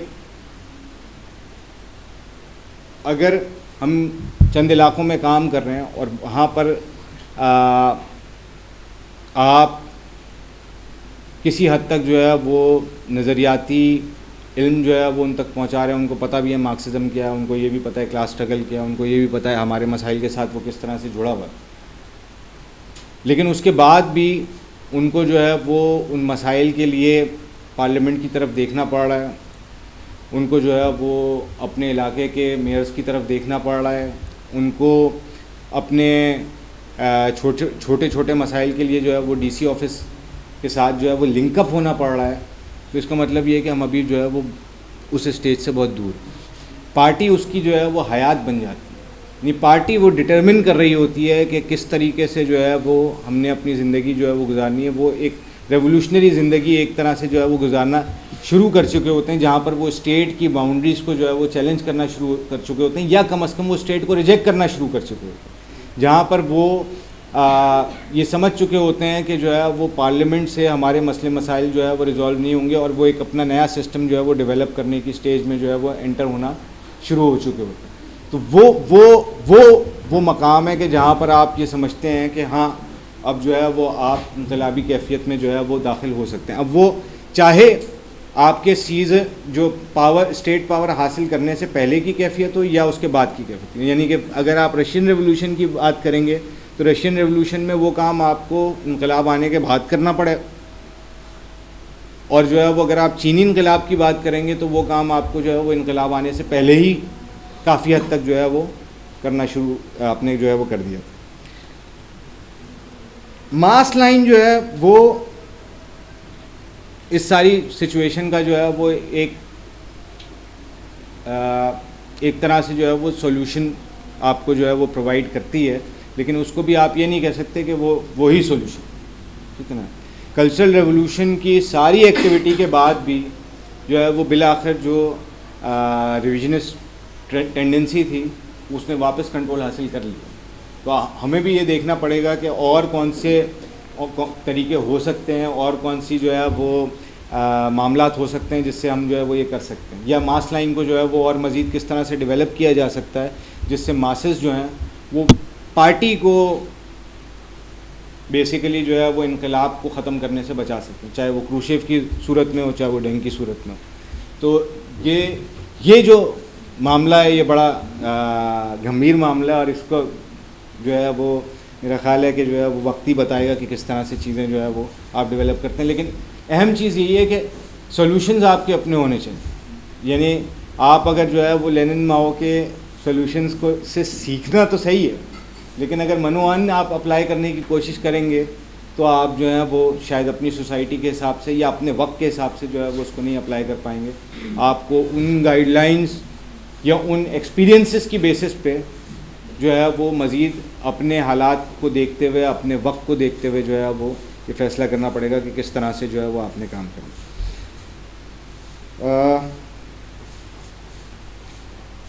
اگر ہم چند علاقوں میں کام کر رہے ہیں اور وہاں پر آپ کسی حد تک جو ہے وہ نظریاتی علم جو ہے وہ ان تک پہنچا رہے ہیں, ان کو پتہ بھی ہے مارکسزم کیا ہے, ان کو یہ بھی پتہ ہے کلاس اسٹرگل کیا ہے, ان کو یہ بھی پتہ ہے ہمارے مسائل کے ساتھ وہ کس طرح سے جڑا ہوا ہے, لیکن اس کے بعد بھی ان کو جو ہے وہ ان مسائل کے لیے پارلیمنٹ کی طرف دیکھنا پڑ رہا ہے, ان کو جو ہے وہ اپنے علاقے کے میئرز کی طرف دیکھنا پڑ رہا ہے, ان کو اپنے چھوٹے چھوٹے مسائل کے لیے جو ہے وہ ڈی سی آفس کے ساتھ جو ہے وہ لنک اپ ہونا پڑ رہا ہے. تو اس کا مطلب یہ ہے کہ ہم ابھی جو ہے وہ اس اسٹیج سے بہت دور ہیں. پارٹی اس کی جو ہے وہ حیات بن جاتی ہے, یعنی پارٹی وہ ڈٹرمن کر رہی ہوتی ہے کہ کس طریقے سے جو ہے وہ ہم نے اپنی زندگی جو ہے وہ گزارنی ہے. وہ ایک ریولیوشنری زندگی ایک طرح سے جو ہے وہ گزارنا شروع کر چکے ہوتے ہیں, جہاں پر وہ اسٹیٹ کی باؤنڈریز کو جو ہے وہ چیلنج کرنا شروع کر چکے ہوتے ہیں, یا کم از کم وہ اسٹیٹ کو ریجیکٹ کرنا شروع کر چکے ہوتے ہیں, جہاں پر وہ یہ سمجھ چکے ہوتے ہیں کہ جو ہے وہ پارلیمنٹ سے ہمارے مسئلے مسائل جو ہے وہ ریزالو نہیں ہوں گے, اور وہ ایک اپنا نیا سسٹم جو ہے وہ ڈیولپ کرنے کی اسٹیج میں جو ہے وہ انٹر ہونا شروع ہو چکے ہوتے ہیں. تو وہ مقام ہے کہ جہاں پر آپ یہ سمجھتے ہیں کہ ہاں اب جو ہے وہ آپ انقلابی کیفیت میں جو ہے وہ داخل ہو سکتے ہیں. اب وہ چاہے آپ کے سیز جو پاور اسٹیٹ پاور حاصل کرنے سے پہلے کی کیفیت ہو یا اس کے بعد کی کیفیت ہو. یعنی کہ اگر آپ رشین ریولوشن کی بات کریں گے تو رشین ریولوشن میں وہ کام آپ کو انقلاب آنے کے بعد کرنا پڑے, اور جو ہے وہ اگر آپ چینی انقلاب کی بات کریں گے تو وہ کام آپ کو جو ہے وہ انقلاب آنے سے پہلے ہی کافی حد تک جو ہے وہ کرنا شروع آپ نے جو ہے وہ کر دیا. ماس لائن جو ہے وہ اس ساری سچویشن کا جو ہے وہ ایک طرح سے جو ہے وہ سولوشن آپ کو جو ہے وہ پرووائڈ کرتی ہے, لیکن اس کو بھی آپ یہ نہیں کہہ سکتے کہ وہی سولوشن, ٹھیک ہے نا. کلچرل ریولوشن کی ساری ایکٹیویٹی کے بعد بھی جو ہے وہ بالآخر جو ریویژنسٹ ٹینڈنسی تھی اس نے واپس کنٹرول حاصل کر لیا. تو ہمیں بھی یہ دیکھنا پڑے گا کہ اور کون سے طریقے ہو سکتے ہیں, اور کون سی جو ہے وہ معاملات ہو سکتے ہیں جس سے ہم جو ہے وہ یہ کر سکتے ہیں, یا ماس لائن کو جو ہے وہ اور مزید کس طرح سے ڈیولپ کیا جا سکتا ہے جس سے ماسز جو ہیں وہ پارٹی کو بیسیکلی جو ہے وہ انقلاب کو ختم کرنے سے بچا سکتے ہیں, چاہے وہ کروشیو کی صورت میں ہو چاہے وہ ڈینگ کی صورت میں ہو. تو یہ جو معاملہ ہے یہ بڑا گمبھیر معاملہ ہے, اور اس کو جو ہے وہ میرا خیال ہے کہ جو ہے وہ وقت ہی بتائے گا کہ کس طرح سے چیزیں جو ہے وہ آپ ڈیولپ کرتے ہیں. لیکن اہم چیز یہی ہے کہ سولوشنز آپ کے اپنے ہونے چاہیے. یعنی آپ اگر جو ہے وہ لینن ماؤ کے سولوشنز کو سے سیکھنا تو صحیح ہے, لیکن اگر منوان آپ اپلائی کرنے کی کوشش کریں گے تو آپ جو ہے وہ شاید اپنی سوسائٹی کے حساب سے یا اپنے وقت کے حساب سے جو ہے وہ اس کو نہیں اپلائی کر پائیں گے. آپ کو ان گائیڈ لائنز یا ان ایکسپیرینسز کی بیسس پہ جو ہے وہ مزید اپنے حالات کو دیکھتے ہوئے اپنے وقت کو دیکھتے ہوئے جو ہے وہ یہ فیصلہ کرنا پڑے گا کہ کس طرح سے جو ہے وہ آپ نے کام کرنا.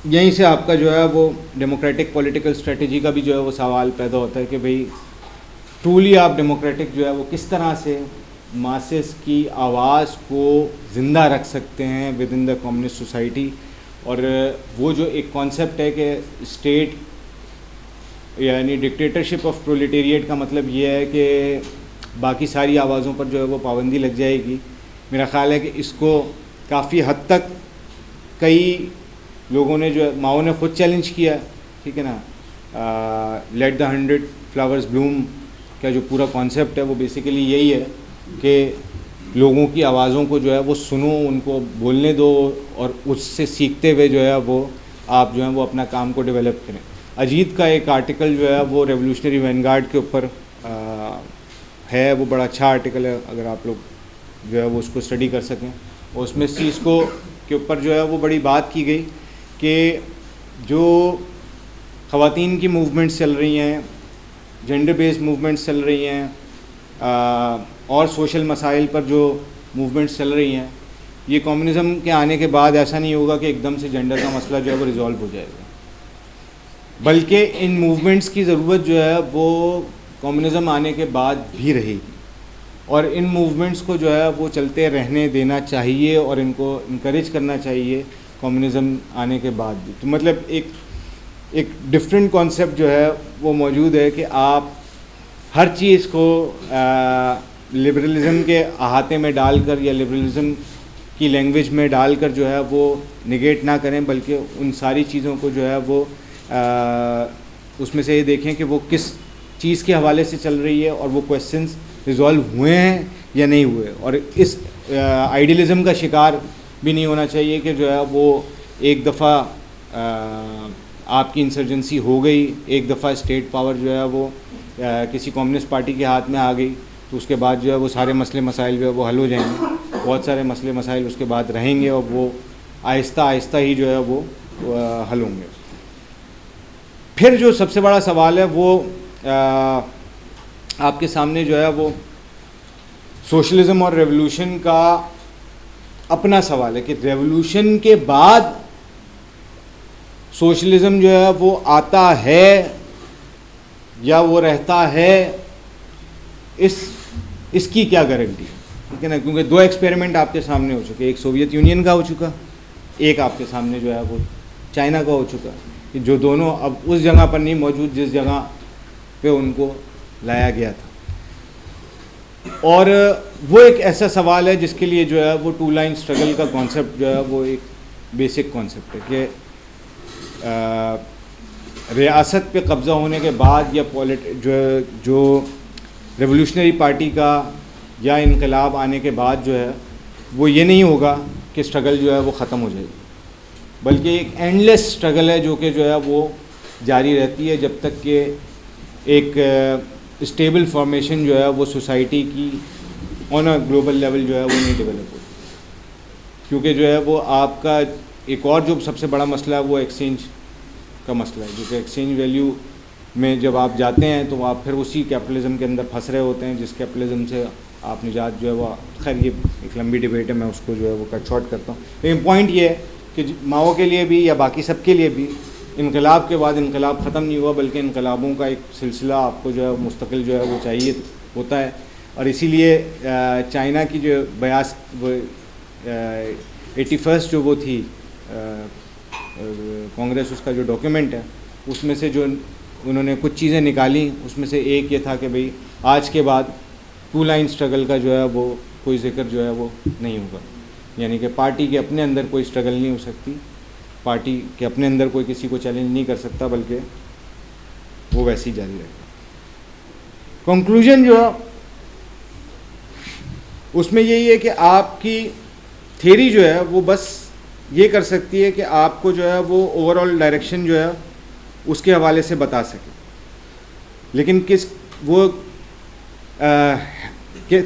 یہیں سے آپ کا جو ہے وہ ڈیموکریٹک پولیٹیکل اسٹریٹجی کا بھی جو ہے وہ سوال پیدا ہوتا ہے کہ بھئی ٹرولی آپ ڈیموکریٹک جو ہے وہ کس طرح سے ماسز کی آواز کو زندہ رکھ سکتے ہیں with in the communist society. اور وہ جو ایک کانسیپٹ ہے کہ اسٹیٹ یعنی ڈکٹیٹرشپ آف پرولیٹیریٹ کا مطلب یہ ہے کہ باقی ساری آوازوں پر جو ہے وہ پابندی لگ جائے گی. میرا خیال ہے کہ اس کو کافی حد تک کئی لوگوں نے جو ماؤ نے خود چیلنج کیا, ٹھیک ہے نا. لیٹ دا 100 فلاورز بلوم کا جو پورا کانسیپٹ ہے وہ بیسیکلی یہی ہے کہ لوگوں کی آوازوں کو جو ہے وہ سنو, ان کو بولنے دو, اور اس سے سیکھتے ہوئے جو ہے وہ آپ جو ہے وہ اپنا کام کو ڈیولپ کریں. اجیت کا ایک آرٹیکل جو ہے وہ ریولیوشنری وین گارڈ کے اوپر ہے, وہ بڑا اچھا آرٹیکل ہے, اگر آپ لوگ جو ہے وہ اس کو اسٹڈی کر سکیں. اور اس میں اس چیز کو کے اوپر جو ہے وہ بڑی بات کی گئی کہ جو خواتین کی موومنٹس چل رہی ہیں, جینڈر بیسڈ موومنٹس چل رہی ہیں, اور سوشل مسائل پر جو موومنٹس چل رہی ہیں، یہ کمیونزم کے آنے کے بعد ایسا نہیں ہوگا کہ ایک دم سے جینڈر کا مسئلہ جو ہے وہ ریزالو ہو جائے گا، بلکہ ان موومنٹس کی ضرورت جو ہے وہ کمیونزم آنے کے بعد بھی رہے گی، اور ان موومنٹس کو جو ہے وہ چلتے رہنے دینا چاہیے اور ان کو انکریج کرنا چاہیے کمیونزم آنے کے بعد بھی۔ تو مطلب ایک ڈفرینٹ کانسیپٹ جو ہے وہ موجود ہے کہ آپ ہر چیز کو لبرلزم کے احاطے میں ڈال کر یا لبرلزم کی لینگویج میں ڈال کر جو ہے وہ نگیٹ نہ کریں، بلکہ ان ساری چیزوں کو جو ہے وہ اس میں سے یہ دیکھیں کہ وہ کس چیز کے حوالے سے چل رہی ہے اور وہ کویسچنز ریزالو ہوئے ہیں یا نہیں ہوئے، اور اس آئیڈیلزم کا شکار بھی نہیں ہونا چاہیے کہ جو ہے وہ ایک دفعہ آپ کی انسرجنسی ہو گئی، ایک دفعہ اسٹیٹ پاور جو ہے وہ کسی کمیونسٹ پارٹی کے ہاتھ میں آ گئی تو اس کے بعد جو ہے وہ سارے مسئلے مسائل جو ہے وہ حل ہو جائیں گے۔ بہت سارے مسئلے مسائل اس کے بعد رہیں گے اور وہ آہستہ آہستہ ہی جو ہے وہ حل ہوں گے۔ پھر جو سب سے بڑا سوال ہے وہ آپ کے سامنے جو ہے وہ سوشلزم اور ریولوشن کا اپنا سوال ہے کہ ریولوشن کے بعد سوشلزم جو ہے وہ آتا ہے یا وہ رہتا ہے، اس کی کیا گارنٹی، ٹھیک ہے نا، کیونکہ دو ایکسپیریمنٹ آپ کے سامنے ہو چکے، ایک سوویت یونین کا ہو چکا، ایک آپ کے سامنے جو ہے وہ چائنا کا ہو چکا، کہ جو دونوں اب اس جگہ پر نہیں موجود جس جگہ پہ ان کو لایا گیا تھا۔ اور وہ ایک ایسا سوال ہے جس کے لیے جو ہے وہ ٹو لائن اسٹرگل کا کانسیپٹ جو ہے وہ ایک بیسک کانسیپٹ ہے کہ ریاست پہ قبضہ ہونے کے بعد یا جو ریولوشنری پارٹی کا یا انقلاب آنے کے بعد جو ہے وہ یہ نہیں ہوگا کہ اسٹرگل جو ہے وہ ختم ہو جائے گی، بلکہ ایک اینڈ لیس اسٹرگل ہے جو کہ جو ہے وہ جاری رہتی ہے جب تک کہ ایک اسٹیبل فارمیشن جو ہے وہ سوسائٹی کی آن اے گلوبل لیول جو ہے وہ نہیں ڈیولپ ہوتی، کیونکہ جو ہے وہ آپ کا ایک اور جو سب سے بڑا مسئلہ ہے وہ ایکسچینج کا مسئلہ ہے، جو کہ ایکسچینج ویلیو میں جب آپ جاتے ہیں تو آپ پھر اسی کیپٹلزم کے اندر پھنس رہے ہوتے ہیں جس کیپٹلزم سے آپ نجات جو ہے وہ، خیر یہ ایک لمبی ڈبیٹ ہے، میں اس کو جو ہے وہ کٹ شارٹ کرتا ہوں، لیکن پوائنٹ یہ ہے کہ ماؤ کے لیے بھی یا باقی سب کے لیے بھی انقلاب کے بعد انقلاب ختم نہیں ہوا، بلکہ انقلابوں کا ایک سلسلہ آپ کو جو ہے مستقل جو ہے وہ چاہیے ہوتا ہے، اور اسی لیے چائنا کی جو 81 جو وہ تھی کانگریس، اس کا جو ڈاکیومنٹ ہے اس میں سے جو انہوں نے کچھ چیزیں نکالی، اس میں سے ایک یہ تھا کہ بھئی آج کے بعد ٹو لائن اسٹرگل کا جو ہے وہ کوئی ذکر جو ہے وہ نہیں ہوگا، یعنی کہ پارٹی کے اپنے اندر کوئی اسٹرگل نہیں ہو سکتی، پارٹی کے اپنے اندر کوئی کسی کو چیلنج نہیں کر سکتا، بلکہ وہ ویسے ہی جاری رہے گا۔ کنکلوژن جو ہے اس میں یہی ہے کہ آپ کی تھیری جو ہے وہ بس یہ کر سکتی ہے کہ آپ کو جو ہے وہ اوور آل ڈائریکشن جو ہے اس کے حوالے سے بتا سکے، لیکن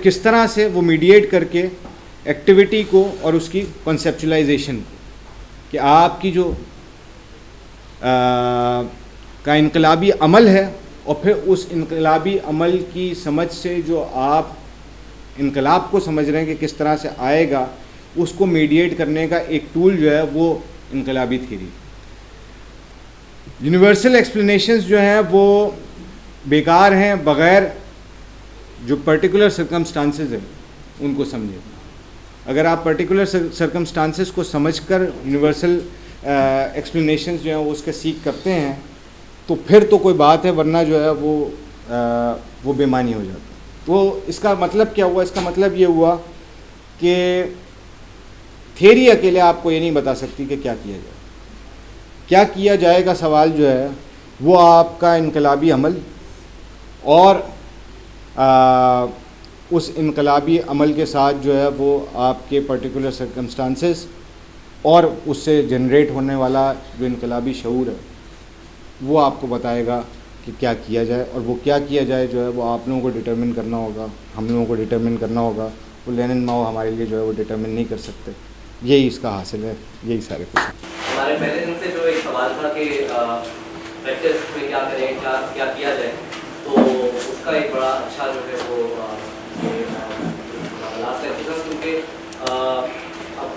کس طرح سے وہ میڈیٹ کر کے ایکٹیویٹی کو اور اس کی کنسیپچولائزیشن کو، کہ آپ کی جو کا انقلابی عمل ہے اور پھر اس انقلابی عمل کی سمجھ سے جو آپ انقلاب کو سمجھ رہے ہیں کہ کس طرح سے آئے گا، اس کو میڈیٹ کرنے کا ایک ٹول جو ہے وہ انقلابی تھیوری۔ یونیورسل ایکسپلینیشنز جو ہیں وہ بیکار ہیں بغیر جو پرٹیکولر سرکمسٹانسز ہیں ان کو سمجھیں۔ اگر آپ پرٹیکولر سرکمسٹانسز کو سمجھ کر یونیورسل ایکسپلینیشنز جو ہیں وہ اس کے سیکھ کرتے ہیں تو پھر تو کوئی بات ہے، ورنہ جو ہے وہ بے معنی ہو جاتا ہے۔ تو اس کا مطلب کیا ہوا؟ اس کا مطلب یہ ہوا کہ تھیری اکیلے آپ کو یہ نہیں بتا سکتی کہ کیا کیا جائے، کیا کیا جائے کا سوال جو ہے وہ آپ کا انقلابی عمل اور اس انقلابی عمل کے ساتھ جو ہے وہ آپ کے پرٹیکولر سرکمسٹانسز اور اس سے جنریٹ ہونے والا جو انقلابی شعور ہے وہ آپ کو بتائے گا کہ کیا کیا جائے، اور وہ کیا کیا جائے جو ہے وہ آپ لوگوں کو ڈٹرمن کرنا ہوگا، ہم لوگوں کو ڈٹرمن کرنا ہوگا، وہ لینن ماؤ ہمارے لیے جو ہے وہ ڈٹرمن نہیں کر سکتے۔ یہی اس کا حاصل ہے، یہی سارے کچھ۔ ہمارے پہلے دن سے جو ایک سوال تھا کہ پریکٹس میں کیا کریں، کیا کیا جائے، تو اس کا ایک بڑا اچھا جو ہے وہ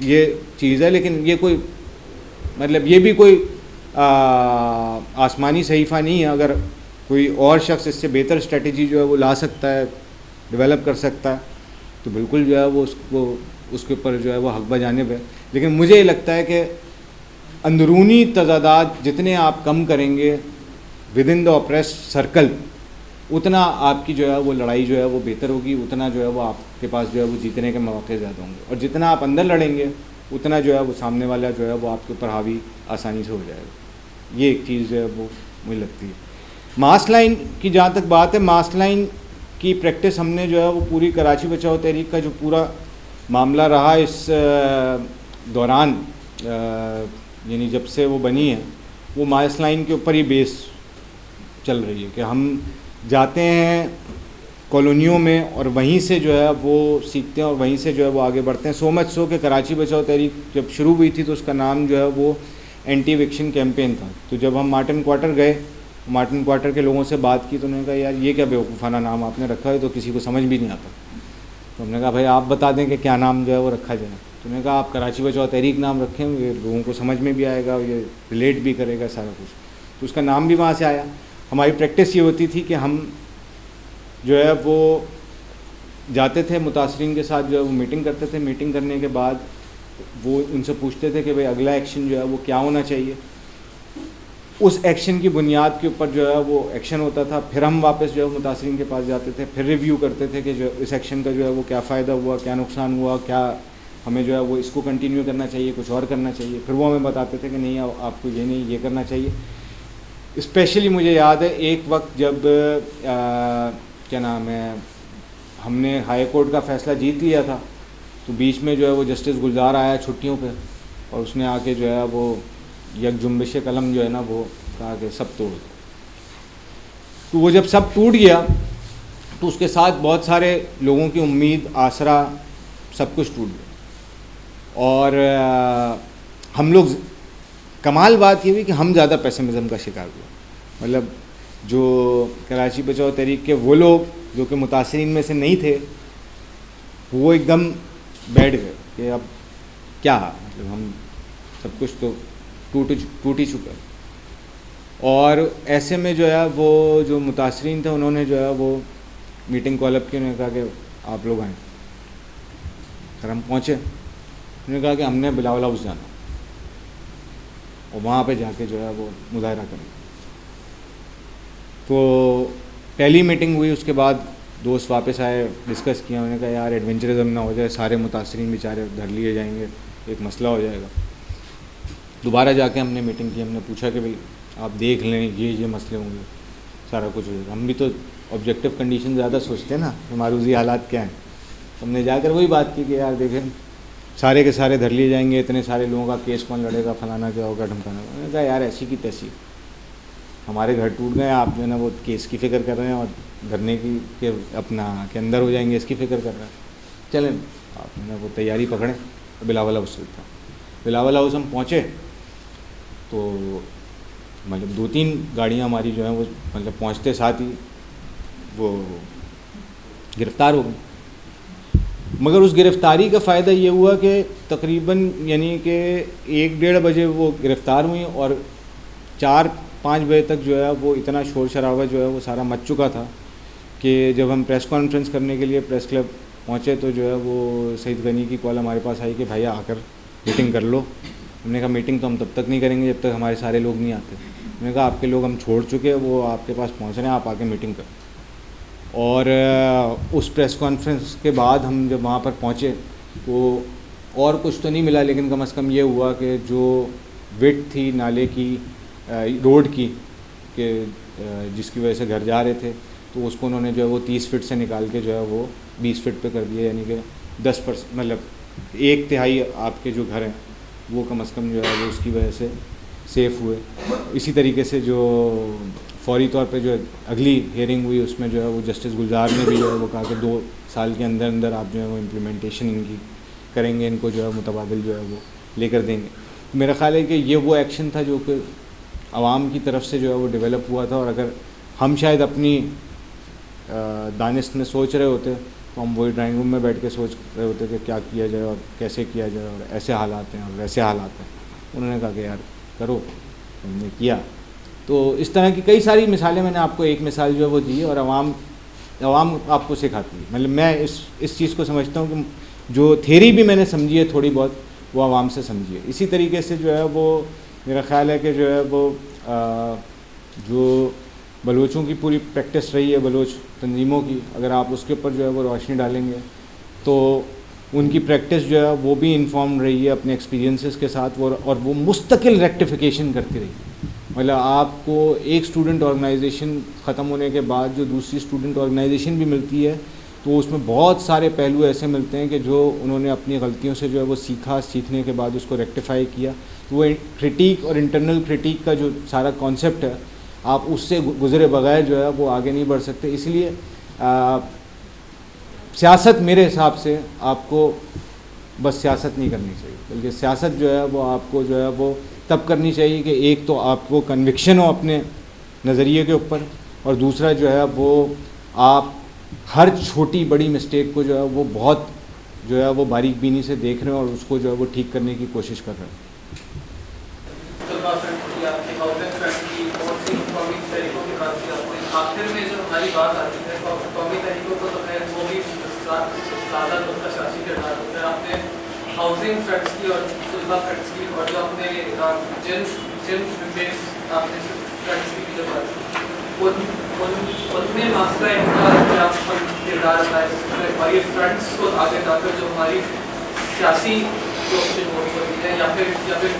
یہ چیز ہے. لیکن یہ کوئی مطلب یہ بھی کوئی آسمانی صحیفہ نہیں ہے. اگر کوئی اور شخص اس سے بہتر اسٹریٹجی جو ہے وہ لا سکتا ہے, ڈیولپ کر سکتا ہے, تو بالکل جو ہے وہ اس کے اوپر جو ہے وہ حق بجانب ہے. لیکن مجھے یہ لگتا ہے کہ اندرونی تضادات جتنے آپ کم کریں گے with in the oppress circle, اتنا آپ کی جو ہے وہ لڑائی جو ہے وہ بہتر ہوگی, اتنا جو ہے وہ آپ کے پاس جو ہے وہ جیتنے کے مواقع زیادہ ہوں گے. اور جتنا آپ اندر لڑیں گے اتنا جو ہے وہ سامنے والا جو ہے وہ آپ کے اوپر حاوی آسانی سے ہو جائے گا. یہ ایک چیز جو ہے وہ مجھے لگتی ہے. ماسک لائن کی جہاں تک بات ہے, ماسک لائن کی پریکٹس ہم نے جو ہے وہ پوری کراچی بچاؤ تحریک کا جو پورا معاملہ رہا اس دوران, یعنی جب سے وہ بنی ہے, وہ ماسک لائن کے اوپر ہی بیس چل رہی ہے کہ ہم جاتے ہیں کالونیوں میں اور وہیں سے جو ہے وہ سیکھتے ہیں اور وہیں سے جو ہے وہ آگے بڑھتے ہیں. سو مچ سو کہ کراچی بچاؤ تحریک جب شروع ہوئی تھی تو اس کا نام جو ہے وہ اینٹی ایوکشن کیمپین تھا. تو جب ہم مارٹن کوارٹر گئے, مارٹن کوارٹر کے لوگوں سے بات کی تو انہوں نے کہا یار یہ کیا بیوقوفانہ نام آپ نے رکھا ہے, تو کسی کو سمجھ بھی نہیں آتا. تو ہم نے کہا بھائی آپ بتا دیں کہ کیا نام جو ہے وہ رکھا جائے. تو انہوں نے کہا آپ کراچی بچاؤ تحریک نام رکھیں, یہ لوگوں کو سمجھ میں بھی آئے گا, یہ ریلیٹ بھی کرے گا سارا کچھ. تو اس کا نام بھی وہاں سے آیا. ہماری پریکٹس یہ ہوتی تھی کہ ہم جو ہے وہ جاتے تھے متاثرین کے ساتھ جو ہے وہ میٹنگ کرتے تھے. میٹنگ کرنے کے بعد وہ ان سے پوچھتے تھے کہ بھائی اگلا ایکشن جو ہے وہ کیا ہونا چاہیے. اس ایکشن کی بنیاد کے اوپر جو ہے وہ ایکشن ہوتا تھا. پھر ہم واپس جو ہے متاثرین کے پاس جاتے تھے, پھر ریویو کرتے تھے کہ جو اس ایکشن کا جو ہے وہ کیا فائدہ ہوا, کیا نقصان ہوا, کیا ہمیں جو ہے وہ اس کو کنٹینیو کرنا چاہیے, کچھ اور کرنا چاہیے. پھر وہ ہمیں بتاتے تھے کہ نہیں آپ کو یہ نہیں یہ کرنا چاہیے. اسپیشلی مجھے یاد ہے ایک وقت جب کیا نام ہے ہم نے ہائی کورٹ کا فیصلہ جیت لیا تھا, تو بیچ میں جو ہے وہ جسٹس گلزار آیا چھٹیوں پہ, اور اس نے آ کے جو ہے وہ یک جنبش قلم جو ہے نا وہ کہا کہ سب توڑ دو. تو وہ جب سب ٹوٹ گیا تو اس کے ساتھ بہت سارے لوگوں کی امید, آسرا, سب کچھ ٹوٹ گیا. اور ہم لوگ, کمال بات یہ ہوئی کہ ہم زیادہ پیسمزم کا شکار ہوئے. مطلب جو کراچی بچاؤ تحریک کے وہ لوگ جو کہ متاثرین میں سے نہیں تھے, وہ ایک دم بیٹھ گئے کہ اب کیا, مطلب ہم سب کچھ تو ٹوٹ ہی چکا ہے. اور ایسے میں جو ہے وہ جو متاثرین تھے انہوں نے جو ہے وہ میٹنگ کال اپ کی, انہوں نے کہا کہ آپ لوگ آئیں. پھر ہم پہنچے, انہوں نے کہا کہ ہم نے بلاول ہاؤس جانا اور وہاں پہ جا کے جو ہے وہ مظاہرہ کریں. تو پہلی میٹنگ ہوئی, اس کے بعد دوست واپس آئے, ڈسکس کیا. انہوں نے کہا یار ایڈونچرزم نہ ہو جائے, سارے متاثرین بیچارے دھر لیے جائیں گے, ایک مسئلہ ہو جائے گا. دوبارہ جا کے ہم نے میٹنگ کی, ہم نے پوچھا کہ بھائی آپ دیکھ لیں یہ مسئلے ہوں گے, سارا کچھ ہو جائے گا. ہم بھی تو آبجیکٹیو کنڈیشن زیادہ سوچتے ہیں نا, معروضی حالات کیا ہیں. ہم نے جا کر وہی بات کی کہ یار دیکھیں سارے کے سارے دھر لیے جائیں گے, اتنے سارے لوگوں کا کیس کون لڑے گا, فلانا کیا ہوگا, ڈھمکانا. انہوں نے کہا یار ایسی کی تیسی, ہمارے گھر ٹوٹ گئے, آپ جو ہے نا وہ کیس کی فکر کر رہے ہیں اور دھرنے کی کہ اپنا کے اندر ہو جائیں گے اس کی فکر کر رہے ہیں. چلیں آپ نے وہ تیاری پکڑیں. بلاول ہاؤس چلتا. بلاول ہاؤس ہم پہنچے تو مطلب 2-3 گاڑیاں ہماری جو ہیں وہ مطلب پہنچتے ساتھ ہی وہ گرفتار ہو گئی. مگر اس گرفتاری کا فائدہ یہ ہوا کہ تقریباً یعنی کہ 1-1:30 بجے وہ گرفتار ہوئیں اور 4-5 بجے تک جو ہے وہ اتنا شور شرابہ جو ہے وہ سارا مچ چکا تھا کہ جب ہم پریس کانفرنس کرنے کے لیے پریس کلب پہنچے تو جو ہے وہ سعید غنی کی کال ہمارے پاس آئی کہ بھائی آ کر میٹنگ کر لو. ہم نے کہا میٹنگ تو ہم تب تک نہیں کریں گے جب تک ہمارے سارے لوگ نہیں آتے. ہم نے کہا آپ کے لوگ ہم چھوڑ چکے, وہ آپ کے پاس پہنچ رہے ہیں, آپ آ کے میٹنگ کریں. اور اس پریس کانفرنس کے بعد ہم جب وہاں پر پہنچے تو اور کچھ تو نہیں ملا, لیکن کم از کم یہ ہوا کہ جو وڈتھ تھی نالے کی, روڈ کی, کہ جس کی وجہ سے گھر جا رہے تھے, تو اس کو انہوں نے جو ہے وہ 30 فٹ سے نکال کے جو ہے وہ 20 فٹ پہ کر دیا. یعنی کہ 10% مطلب 1/3 آپ کے جو گھر ہیں وہ کم از کم جو ہے وہ اس کی وجہ سے سیف ہوئے. اسی طریقے سے جو فوری طور پہ جو اگلی ہیئرنگ ہوئی اس میں جو ہے وہ جسٹس گلزار نے بھی جو ہے وہ کہا کہ 2 سال کے اندر اندر آپ جو ہے وہ امپلیمنٹیشن ان کی کریں گے, ان کو جو ہے متبادل جو ہے وہ لے کر دیں گے. میرا خیال ہے کہ یہ وہ ایکشن تھا جو کہ عوام کی طرف سے جو ہے وہ ڈیولپ ہوا تھا, اور اگر ہم شاید اپنی دانست میں سوچ رہے ہوتے ہم وہی ڈرائنگ روم میں بیٹھ کے سوچ رہے ہوتے کہ کیا کیا جائے اور کیسے کیا جائے, اور ایسے حالات ہیں اور ویسے حالات ہیں. انہوں نے کہا کہ یار کرو, ہم نے کیا. تو اس طرح کی کئی ساری مثالیں میں نے آپ کو ایک مثال جو ہے وہ دی, اور عوام آپ کو سکھاتی ہے. مطلب میں اس چیز کو سمجھتا ہوں کہ جو تھیری بھی میں نے سمجھی ہے تھوڑی بہت, وہ عوام سے سمجھی ہے. اسی طریقے سے جو ہے وہ میرا خیال ہے کہ جو ہے وہ جو بلوچوں کی پوری پریکٹس رہی ہے, بلوچ تنظیموں کی, اگر آپ اس کے اوپر جو ہے وہ روشنی ڈالیں گے تو ان کی پریکٹس جو ہے وہ بھی انفارم رہی ہے اپنے ایکسپیرینسز کے ساتھ, اور وہ مستقل ریکٹیفیکیشن کرتی رہی. مطلب آپ کو ایک اسٹوڈنٹ آرگنائزیشن ختم ہونے کے بعد جو دوسری اسٹوڈنٹ آرگنائزیشن بھی ملتی ہے تو اس میں بہت سارے پہلو ایسے ملتے ہیں کہ جو انہوں نے اپنی غلطیوں سے جو ہے وہ سیکھا, سیکھنے کے بعد اس کو ریکٹیفائی کیا. وہ کریٹیک اور انٹرنل کریٹیک کا جو سارا کانسیپٹ ہے, آپ اس سے گزرے بغیر جو ہے وہ آگے نہیں بڑھ سکتے. اس لیے سیاست میرے حساب سے آپ کو بس سیاست نہیں کرنی چاہیے, بلکہ سیاست جو ہے وہ آپ کو جو ہے وہ تب کرنی چاہیے کہ ایک تو آپ کو کنوکشن ہو اپنے نظریے کے اوپر, اور دوسرا جو ہے وہ آپ ہر چھوٹی بڑی مسٹیک کو جو ہے وہ بہت جو ہے وہ باریک بینی سے دیکھ رہے ہیں اور اس کو جو ہے وہ ٹھیک کرنے کی کوشش کر رہے ہیں. آخر میں جو ہماری بات آتی ہے قومی تحریکوں کو تو خیر وہ بھی زیادہ شاسی کردار ہوتا ہے. آپ نے ہاؤسنگ فرنٹس کی اور طلبہ فرنٹس کی اور جو اپنے جنس بیس آپ نے فرنٹس کی جو بات ان میں مسئلہ کیا کردار ہوتا ہے, اور یہ فرنٹس کو آگے جا کر جو ہماری سیاسی کوشش ہوتی ہے یا پھر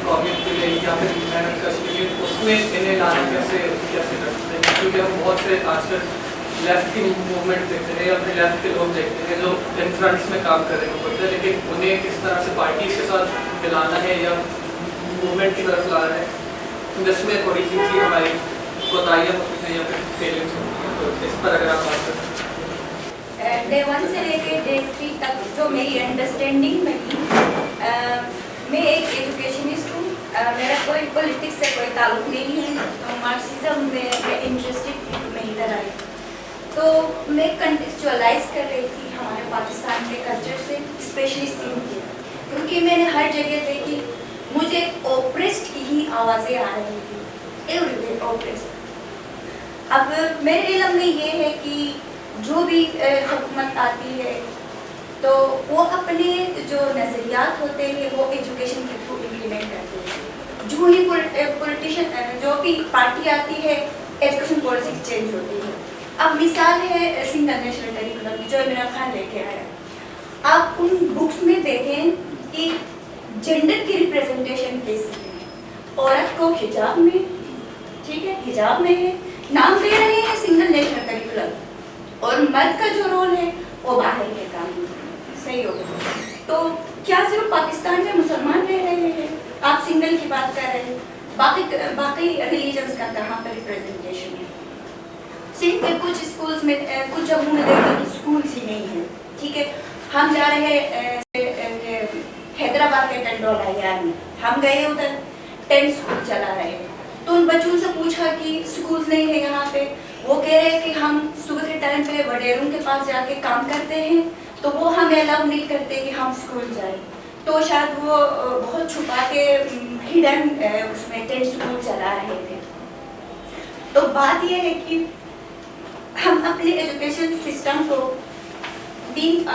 قومی کے لیے یا پھر محنت کشی اس میں انہیں لانا کیسے کرتے ہیں, کیونکہ ہم بہت سے آج کل لیفٹ کی موومنٹ دیکھتے ہیں یا پھر لیفٹ کے لوگ دیکھتے ہیں جو ان فرنٹس میں کام کرنے کو پڑتا ہے, لیکن انہیں کس طرح سے پارٹیز کے ساتھ ملانا ہے یا موومنٹ کی طرف لانا ہے, جس میں تھوڑی سی ہماری کوتاہیاں ہوتی ہیں یا پھر فیلنگس ہوتی ہیں. تو اس پر اگر آپ بات کر سکتے ہیں. ڈے 1 سے لے کے ڈے 3 تک جو میری انڈرسٹینڈنگ میں تھی, میں ایک ایجوکیشنسٹ ہوں, میرا کوئی پولیٹکس سے کوئی تعلق نہیں ہے, تو مارکسزم میں انٹرسٹڈ میں ادھر آئی. تو میں کنٹیکسچوئلائز کر رہی تھی ہمارے پاکستان کے کلچر سے, اسپیشلی سندھ کے, کیونکہ میں نے ہر جگہ دیکھی مجھے اوپریسڈ کی ہی آوازیں آ رہی تھی, ایوری اوپریسڈ. اب میرے علم میں یہ ہے کہ جو بھی حکومت آتی ہے تو وہ اپنے جو نظریات ہوتے ہیں وہ ایجوکیشن کے تھرو امپلیمنٹ کرتے ہیں. جو ہی پولیٹیشین جو بھی پارٹی آتی ہے ایجوکیشن پالیسی چینج ہوتی ہے. اب مثال ہے سنگل نیشنل کریکولم کی جو عمران خان لے کے آیا. آپ ان بکس میں دیکھیں کہ جینڈر کی ریپریزنٹیشن کیسی ہے. عورت کو حجاب میں, ٹھیک ہے, حجاب میں ہے, نام دے رہے ہیں سنگل نیشنل کریکولم, اور مرد کا جو رول ہے وہ باہر کے کام میں. صحیح ہوگا. تو کیا صرف پاکستان میں مسلمان رہ رہے ہیں, آپ سنگل کی بات کر رہے ہیں, باقی ریلیجنس کا کہاں پر ریپریزنٹیشن ہے. سندھ کے کچھ اسکولس میں کچھ جگہوں میں دیکھیں کہ اسکولس ہی نہیں ہیں, ٹھیک ہے. ہم جا رہے ہیں حیدرآباد کے ٹنڈول عیار میں, ہم گئے ادھر 10 اسکول چلا رہے ہیں, تو ان بچوں سے پوچھا کہ اسکولس نہیں ہے یہاں پہ, وہ کہہ رہے کہ ہم صبح کے ٹائم پہ وڈیروں کے پاس جا کے کام کرتے ہیں تو وہ ہمیں الاؤ نہیں کرتے کہ ہم اسکول جائیں. تو شاید وہ بہت چھپا کے ہڈن اس میں 10 اسکول چلا رہے تھے. تو بات یہ ہے کہ ہم اپنے ایجوکیشن سسٹم کو بینگ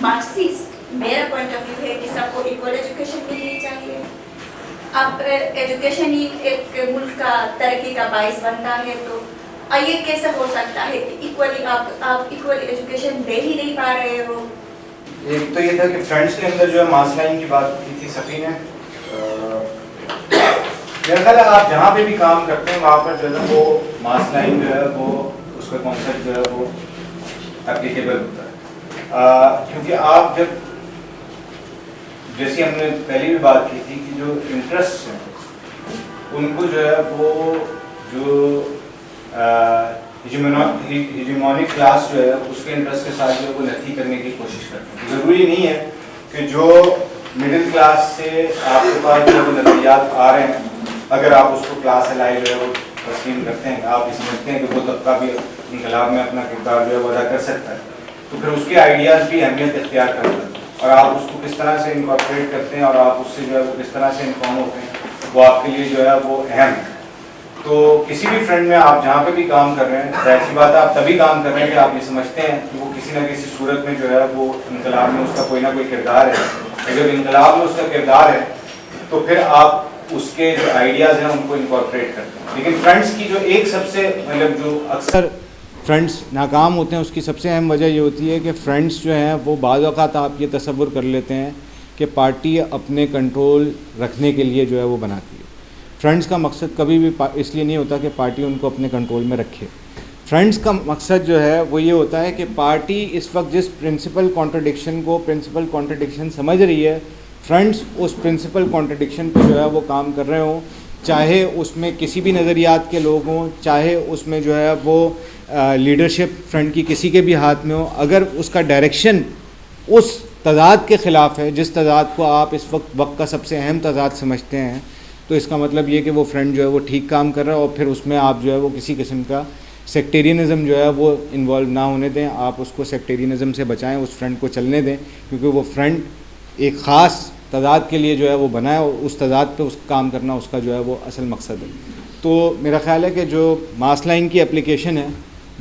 مارکسسٹ, میرا پوائنٹ آف ویو ہے کہ سب کو ایکول ایجوکیشن ملنی چاہیے. اب ایجوکیشن ہی ایک ملک کا ترقی کا باعث بنتا ہے, تو یہ کیسے ہو سکتا ہے کہ ایکولی آپ ایکول ایجوکیشن دے ہی نہیں پا رہے ہو. ایک تو یہ تھا کہ فرینڈس کے اندر جو ہے ماس لائن کی بات کی تھی سفی نے. میرا خیال ہے آپ جہاں پہ بھی کام کرتے ہیں وہاں پر جو ہے وہ ماس لائن جو ہے وہ اس کا کانسیپٹ جو ہے وہ اپلیکیبل ہوتا ہے, کیونکہ آپ جب جیسے ہم نے پہلی بھی بات کی تھی کہ جو انٹرسٹ ہیں ان کو جو ہے وہ جو ہیجمونک کلاس جو ہے اس کے انٹرسٹ کے ساتھ جو ہے وہ نتھی کرنے کی کوشش کرتے ہیں. ضروری نہیں ہے کہ جو مڈل کلاس سے آپ کے پاس جو نظریات آ رہے ہیں اگر آپ اس کو کلاس الائی جو ہے وہ تسلیم کرتے ہیں, آپ سمجھتے ہیں کہ وہ طبقہ بھی انقلاب میں اپنا کردار جو ہے وہ ادا کر سکتا ہے, تو پھر اس کے آئیڈیاز بھی اہمیت اختیار کرتے ہیں اور آپ اس کو کس طرح سے انکارپوریٹ کرتے ہیں اور آپ اس سے جو ہے وہ کس طرح سے انفارم ہوتے ہیں وہ آپ کے لیے جو ہے وہ اہم ہے. تو کسی بھی فرنٹ میں آپ جہاں پہ بھی کام کر رہے ہیں ظاہر سی بات ہے آپ تبھی کام کر رہے ہیں کہ آپ یہ سمجھتے ہیں کہ وہ کسی نہ کسی صورت میں جو ہے وہ انقلاب میں اس کا کوئی نہ کوئی کردار ہے. اگر انقلاب میں اس کا کردار ہے تو پھر آپ اس کے جو آئیڈیاز ہیں ان کو انکارپوریٹ کرتے ہیں. لیکن فرنٹس کی جو ایک سب سے مطلب جو اکثر فرنٹس ناکام ہوتے ہیں اس کی سب سے اہم وجہ یہ ہوتی ہے کہ فرنٹس جو ہیں وہ بعض اوقات آپ یہ تصور کر لیتے ہیں کہ پارٹی اپنے کنٹرول رکھنے کے لیے جو ہے وہ بناتی ہے. فرنٹس کا مقصد کبھی بھی اس لیے نہیں ہوتا کہ پارٹی ان کو اپنے کنٹرول میں رکھے. فرنٹس کا مقصد جو ہے وہ یہ ہوتا ہے کہ پارٹی اس وقت جس پرنسپل کانٹرڈکشن کو پرنسپل کانٹرڈکشن سمجھ رہی ہے فرنٹس اس پرنسپل کانٹرڈکشن پہ جو ہے وہ کام کر رہے ہوں, چاہے اس میں کسی بھی نظریات کے لوگ ہوں, چاہے اس میں جو ہے وہ لیڈرشپ فرنٹ کی کسی کے بھی ہاتھ میں ہو. اگر اس کا ڈائریکشن اس تضاد کے خلاف ہے جس تضاد کو آپ اس وقت کا سب سے اہم تضاد سمجھتے ہیں, تو اس کا مطلب یہ کہ وہ فرنٹ جو ہے وہ ٹھیک کام کر رہا ہے اور پھر اس میں آپ جو ہے وہ کسی قسم کا سیکٹیرینزم جو ہے وہ انوالو نہ ہونے دیں. آپ اس کو سیکٹیرینزم سے بچائیں, اس فرنٹ کو چلنے دیں, کیونکہ وہ فرنٹ ایک خاص تضاد کے لیے جو ہے وہ بنا ہے اور اس تضاد پہ اس کام کرنا اس کا جو ہے وہ اصل مقصد ہے. تو میرا خیال ہے کہ جو ماس لائن کی اپلیکیشن ہے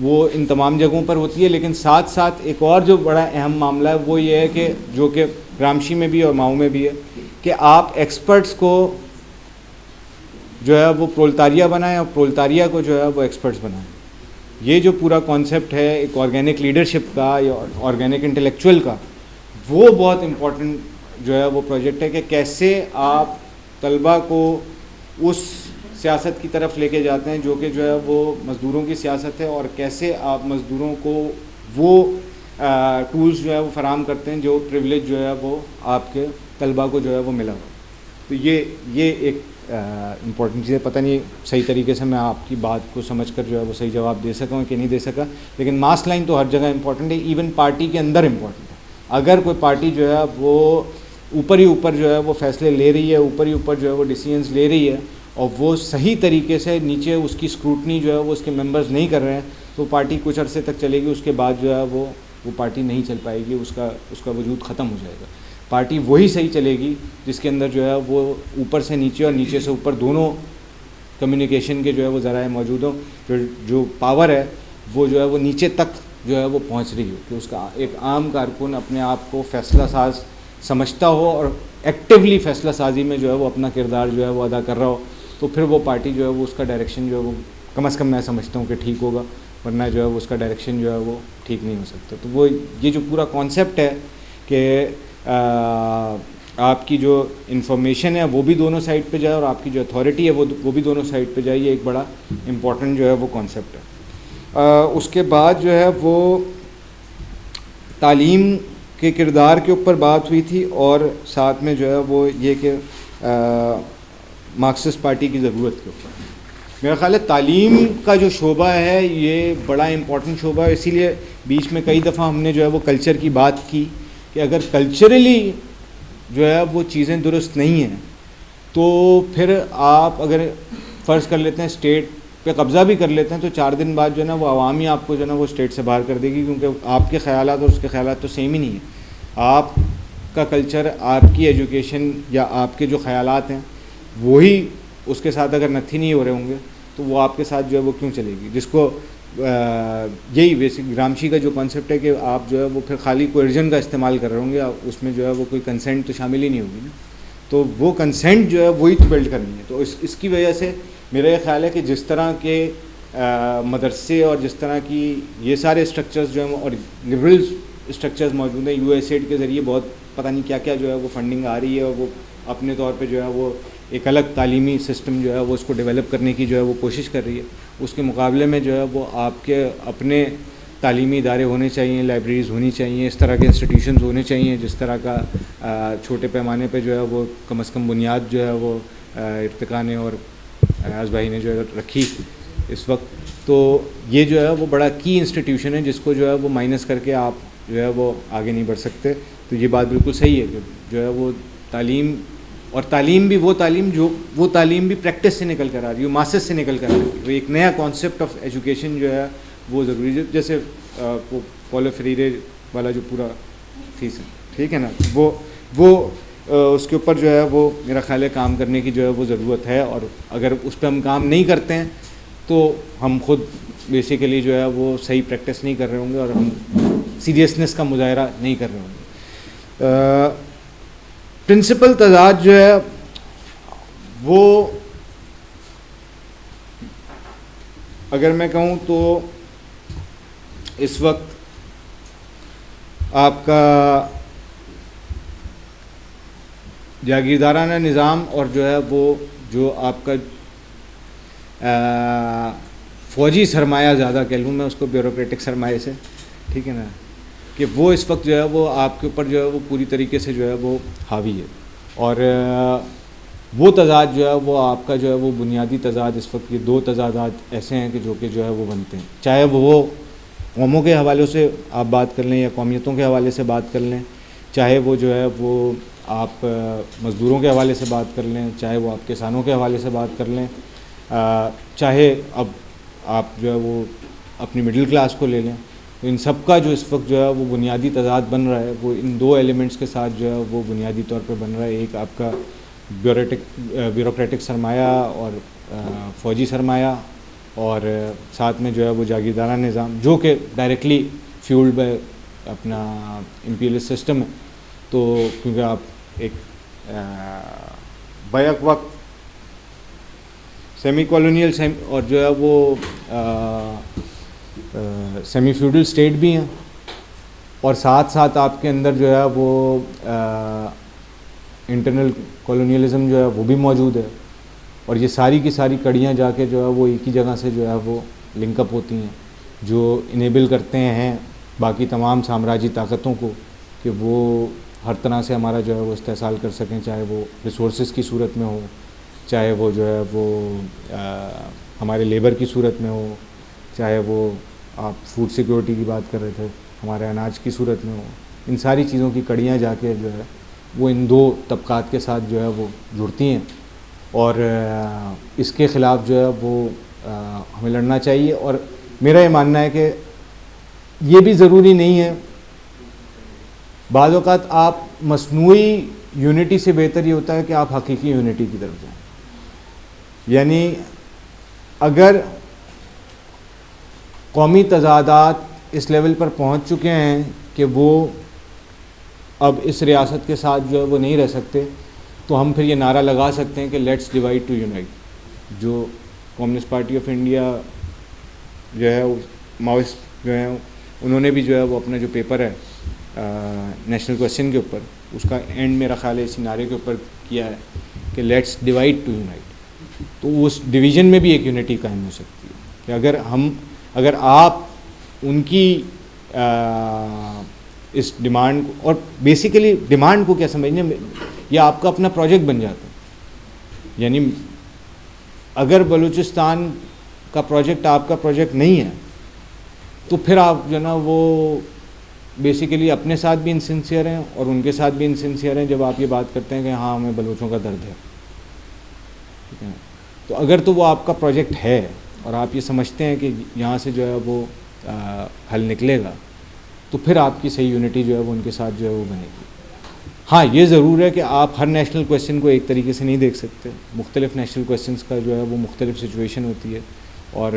وہ ان تمام جگہوں پر ہوتی ہے, لیکن ساتھ ساتھ ایک اور جو بڑا اہم معاملہ ہے وہ یہ ہے کہ جو کہ گرامشی میں بھی اور ماؤ میں بھی ہے کہ آپ ایکسپرٹس کو جو ہے وہ پرولتاریہ بنائیں اور پرولتاریہ کو جو ہے وہ ایکسپرٹس بنائیں. یہ جو پورا کانسیپٹ ہے ایک آرگینک لیڈرشپ کا یا آرگینک انٹلیکچوئل کا, وہ بہت امپورٹنٹ جو ہے وہ پروجیکٹ ہے کہ کیسے آپ طلبہ کو اس سیاست کی طرف لے کے جاتے ہیں جو کہ جو ہے وہ مزدوروں کی سیاست ہے, اور کیسے آپ مزدوروں کو وہ ٹولز جو ہے وہ فراہم کرتے ہیں جو پریولیج جو ہے وہ آپ کے طلبہ کو جو ہے وہ ملا ہوا. تو یہ ایک امپورٹنٹ چیز ہے. پتہ نہیں صحیح طریقے سے میں آپ کی بات کو سمجھ کر جو ہے وہ صحیح جواب دے سکا ہوں کہ نہیں دے سکا, لیکن ماس لائن تو ہر جگہ امپورٹنٹ ہے, ایون پارٹی کے اندر امپورٹنٹ ہے. اگر کوئی پارٹی جو ہے وہ اوپر ہی اوپر جو ہے وہ فیصلے لے رہی ہے, اوپر ہی اوپر جو ہے وہ ڈیسیژنز لے رہی ہے اور وہ صحیح طریقے سے نیچے اس کی اسکروٹنی جو ہے وہ اس کے ممبرز نہیں کر رہے ہیں, تو پارٹی کچھ عرصے تک چلے گی, اس کے بعد جو ہے وہ پارٹی نہیں چل پائے گی, اس کا وجود ختم ہو جائے گا. پارٹی وہی صحیح چلے گی جس کے اندر جو ہے وہ اوپر سے نیچے اور نیچے سے اوپر دونوں کمیونیکیشن کے جو ہے وہ ذرائع موجود ہوں, جو پاور ہے وہ جو ہے وہ نیچے تک جو ہے وہ پہنچ رہی ہو, کہ اس کا ایک عام کارکن اپنے آپ کو فیصلہ ساز سمجھتا ہو اور ایکٹیولی فیصلہ سازی میں جو ہے وہ اپنا کردار جو ہے وہ ادا کر رہا ہو, تو پھر وہ پارٹی جو ہے وہ اس کا ڈائریکشن جو ہے وہ کم از کم میں سمجھتا ہوں کہ ٹھیک ہوگا, ورنہ جو ہے وہ اس کا ڈائریکشن جو ہے وہ ٹھیک نہیں ہو سکتا. تو وہ یہ جو پورا کانسیپٹ ہے کہ آپ کی جو انفارمیشن ہے وہ بھی دونوں سائڈ پہ جائے اور آپ کی جو اتھارٹی ہے وہ بھی دونوں سائڈ پہ جائے, یہ ایک بڑا امپورٹنٹ جو ہے وہ کانسیپٹ ہے. اس کے بعد جو ہے وہ تعلیم کے کردار کے اوپر بات ہوئی تھی, اور ساتھ میں جو ہے وہ یہ کہ مارکسسٹ پارٹی کی ضرورت کے اوپر. میرا خیال ہے تعلیم کا جو شعبہ ہے یہ بڑا امپورٹنٹ شعبہ ہے, اسی لیے بیچ میں کئی دفعہ ہم نے جو ہے وہ کلچر کی بات کی کہ اگر کلچرلی جو ہے وہ چیزیں درست نہیں ہیں تو پھر آپ اگر فرض کر لیتے ہیں اسٹیٹ پہ قبضہ بھی کر لیتے ہیں تو 4 دن بعد جو ہے نا وہ عوام ہی آپ کو جو ہے نا وہ اسٹیٹ سے باہر کر دے گی, کیونکہ آپ کے خیالات اور اس کے خیالات تو سیم ہی نہیں ہیں. آپ کا کلچر, آپ کی ایجوکیشن یا آپ کے جو خیالات ہیں وہی اس کے ساتھ اگر نتھی نہیں ہو رہے ہوں گے تو وہ آپ کے ساتھ جو ہے وہ کیوں چلے گی. جس کو یہی بیسک گرامشی کا جو کانسیپٹ ہے کہ آپ جو ہے وہ پھر خالی کوئرجن کا استعمال کر رہے ہوں گے, اس میں جو ہے وہ کوئی کنسنٹ تو شامل ہی نہیں ہوگی نا, تو وہ کنسنٹ جو ہے وہی تو بلڈ کرنی ہے. تو اس کی وجہ سے میرا یہ خیال ہے کہ جس طرح کے مدرسے اور جس طرح کی یہ سارے اسٹرکچرز جو ہیں اور لبرل اسٹرکچرز موجود ہیں, USAID کے ذریعے بہت پتہ نہیں کیا کیا جو ہے وہ فنڈنگ آ رہی ہے, اور وہ اپنے طور پہ جو ہے وہ ایک الگ تعلیمی سسٹم جو ہے وہ اس کو ڈیولپ کرنے کی جو ہے وہ کوشش کر رہی ہے. اس کے مقابلے میں جو ہے وہ آپ کے اپنے تعلیمی ادارے ہونے چاہیے, لائبریریز ہونی چاہیے, اس طرح کے انسٹیٹیوشنز ہونے چاہیے جس طرح کا چھوٹے پیمانے پہ جو ہے وہ کم از کم بنیاد جو ہے وہ ارتقاء نے اور ایاز بھائی نے جو ہے رکھی اس وقت. تو یہ جو ہے وہ بڑا کی انسٹیٹیوشن ہے جس کو جو ہے وہ مائنس کر کے آپ جو ہے وہ آگے نہیں بڑھ سکتے. تو یہ بات بالکل صحیح ہے کہ جو ہے وہ تعلیم, اور تعلیم بھی وہ تعلیم بھی پریکٹس سے نکل کر آ رہی ہے, ماسز سے نکل کر آ رہی ہے. وہ ایک نیا کانسیپٹ آف ایجوکیشن جو ہے وہ ضروری ہے. جیسے پولو فریرے والا جو پورا فیس ہے, ٹھیک ہے نا, وہ اس کے اوپر جو ہے وہ میرا خیال ہے کام کرنے کی جو ہے وہ ضرورت ہے, اور اگر اس پہ ہم کام نہیں کرتے ہیں تو ہم خود بیسیکلی جو ہے وہ صحیح پریکٹس نہیں کر رہے ہوں گے, اور ہم سیریسنس کا مظاہرہ نہیں کر رہے ہوں گے. پرنسپل تضاد جو ہے وہ اگر میں کہوں تو اس وقت آپ کا جاگیردارانہ نظام اور جو ہے وہ جو آپ کا فوجی سرمایہ زیادہ کہہ لوں میں اس کو بیوروکریٹک سرمایہ سے, ٹھیک ہے نا, کہ وہ اس وقت جو ہے وہ آپ کے اوپر جو ہے وہ پوری طریقے سے جو ہے وہ حاوی ہے. اور وہ تضاد جو ہے وہ آپ کا جو ہے وہ بنیادی تضاد اس وقت یہ دو تضادات ایسے ہیں کہ جو ہے وہ بنتے ہیں, چاہے وہ قوموں کے حوالے سے آپ بات کر لیں یا قومیتوں کے حوالے سے بات کر لیں, چاہے وہ جو ہے وہ آپ مزدوروں کے حوالے سے بات کر لیں, چاہے وہ آپ کسانوں کے حوالے سے بات کر لیں, چاہے اب آپ جو ہے وہ اپنی مڈل کلاس کو لے لیں. تو ان سب کا جو اس وقت جو ہے وہ بنیادی تضاد بن رہا ہے وہ ان دو ایلیمنٹس کے ساتھ جو ہے وہ بنیادی طور پہ بن رہا ہے. ایک آپ کا بیوروکریٹک سرمایہ اور فوجی سرمایہ, اور ساتھ میں جو ہے وہ جاگیردارانہ نظام جو کہ ڈائریکٹلی فیولڈ بائی اپنا امپیریلسٹ سسٹم ہے. تو کیونکہ آپ ایک بیک وقت سیمی کالونیل اور جو ہے وہ سیمی فیوڈل اسٹیٹ بھی ہیں, اور ساتھ ساتھ آپ کے اندر جو ہے وہ انٹرنل کالونیلزم جو ہے وہ بھی موجود ہے, اور یہ ساری کی ساری کڑیاں جا کے جو ہے وہ ایک ہی جگہ سے جو ہے وہ لنک اپ ہوتی ہیں, جو انیبل کرتے ہیں باقی تمام سامراجی طاقتوں کو کہ وہ ہر طرح سے ہمارا جو ہے وہ استحصال کر سکیں, چاہے وہ ریسورسز کی صورت میں ہو, چاہے وہ جو ہے وہ ہمارے لیبر کی صورت میں ہو, چاہے وہ آپ فوڈ سیکورٹی کی بات کر رہے تھے ہمارے اناج کی صورت میں ہو. ان ساری چیزوں کی کڑیاں جا کے جو ہے وہ ان دو طبقات کے ساتھ جو ہے وہ جڑتی ہیں, اور اس کے خلاف جو ہے وہ ہمیں لڑنا چاہیے. اور میرا یہ ماننا ہے کہ یہ بھی ضروری نہیں ہے, بعض اوقات آپ مصنوعی یونٹی سے بہتر یہ ہوتا ہے کہ آپ حقیقی یونٹی کی طرف جائیں. یعنی اگر قومی تضادات اس لیول پر پہنچ چکے ہیں کہ وہ اب اس ریاست کے ساتھ جو ہے وہ نہیں رہ سکتے, تو ہم پھر یہ نعرہ لگا سکتے ہیں کہ لیٹس ڈیوائڈ ٹو یونائٹ. جو کمیونسٹ پارٹی آف انڈیا جو ہے ماؤسٹ جو ہیں انہوں نے بھی جو ہے وہ اپنا جو پیپر ہے نیشنل کویسچن کے اوپر, اس کا اینڈ میرا خیال ہے اسی نعرے کے اوپر کیا ہے کہ لیٹس ڈیوائڈ ٹو یونائٹ. تو اس ڈویژن میں بھی ایک یونٹی قائم ہو سکتی ہے کہ اگر آپ ان کی اس ڈیمانڈ کو, اور بیسیکلی ڈیمانڈ کو کیا سمجھنے, یہ آپ کا اپنا پروجیکٹ بن جاتا ہے. یعنی اگر بلوچستان کا پروجیکٹ آپ کا پروجیکٹ نہیں ہے تو پھر آپ جو ہے نا وہ بیسیکلی اپنے ساتھ بھی انسنسیئر ہیں اور ان کے ساتھ بھی انسنسیئر ہیں جب آپ یہ بات کرتے ہیں کہ ہاں ہمیں بلوچوں کا درد ہے, ٹھیک ہے. تو اگر تو وہ آپ کا پروجیکٹ ہے اور آپ یہ سمجھتے ہیں کہ یہاں سے جو ہے وہ حل نکلے گا, تو پھر آپ کی صحیح یونٹی جو ہے وہ ان کے ساتھ جو ہے وہ بنے گی. ہاں یہ ضرور ہے کہ آپ ہر نیشنل کویسچن کو ایک طریقے سے نہیں دیکھ سکتے, مختلف نیشنل کویسچنس کا جو ہے وہ مختلف سچویشن ہوتی ہے, اور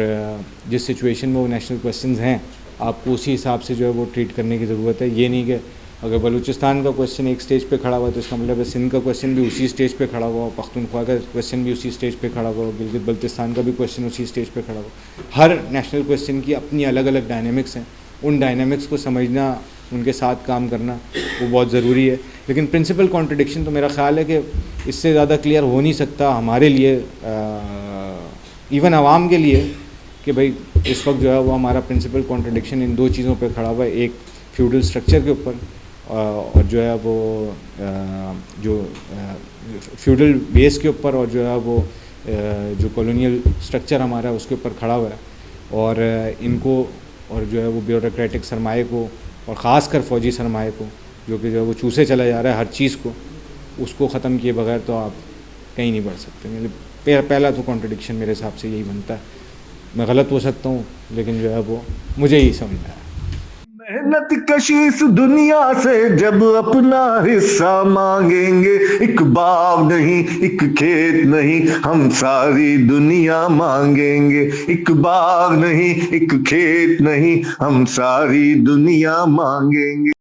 جس سچویشن میں وہ نیشنل کویسچنز ہیں آپ کو اسی حساب سے جو ہے وہ ٹریٹ کرنے کی ضرورت ہے. یہ نہیں کہ اگر بلوچستان کا کویسچن ایک سٹیج پہ کھڑا ہوا تو اس کا مطلب ہے سندھ کا کویسچن بھی اسی سٹیج پہ کھڑا ہوا, پختونخوا کا کویسچن بھی اسی سٹیج پہ کھڑا ہوا, گلگت بلتستان کا بھی کویسچن اسی سٹیج پہ کھڑا ہوا. ہر نیشنل کویسچن کی اپنی الگ الگ ڈائنامکس ہیں, ان ڈائنامکس کو سمجھنا, ان کے ساتھ کام کرنا وہ بہت ضروری ہے. لیکن پرنسپل کانٹرڈکشن تو میرا خیال ہے کہ اس سے زیادہ کلیئر ہو نہیں سکتا ہمارے لیے, ایون عوام کے لیے, کہ بھئی اس وقت جو ہے وہ ہمارا پرنسپل کانٹرڈکشن ان دو چیزوں پہ کھڑا ہوا ہے, ایک فیوڈل سٹرکچر کے اوپر اور جو ہے وہ جو فیوڈل بیس کے اوپر, اور جو ہے وہ جو کالونیل سٹرکچر ہمارا ہے اس کے اوپر کھڑا ہوا ہے. اور ان کو اور جو ہے وہ بیوروکریٹک سرمایہ کو, اور خاص کر فوجی سرمایہ کو جو کہ جو ہے وہ چوسے چلا جا رہا ہے ہر چیز کو, اس کو ختم کیے بغیر تو آپ کہیں نہیں بڑھ سکتے. پہلا تو کانٹرڈکشن میرے حساب سے یہی بنتا ہے. میں غلط ہو سکتا ہوں لیکن جو ہے وہ مجھے یہی سمجھ میں آیا. محنت کشی اس دنیا سے جب اپنا حصہ مانگیں گے. ایک باغ نہیں ایک کھیت نہیں ہم ساری دنیا مانگیں گے. ایک باغ نہیں ایک کھیت نہیں ہم ساری دنیا مانگیں گے.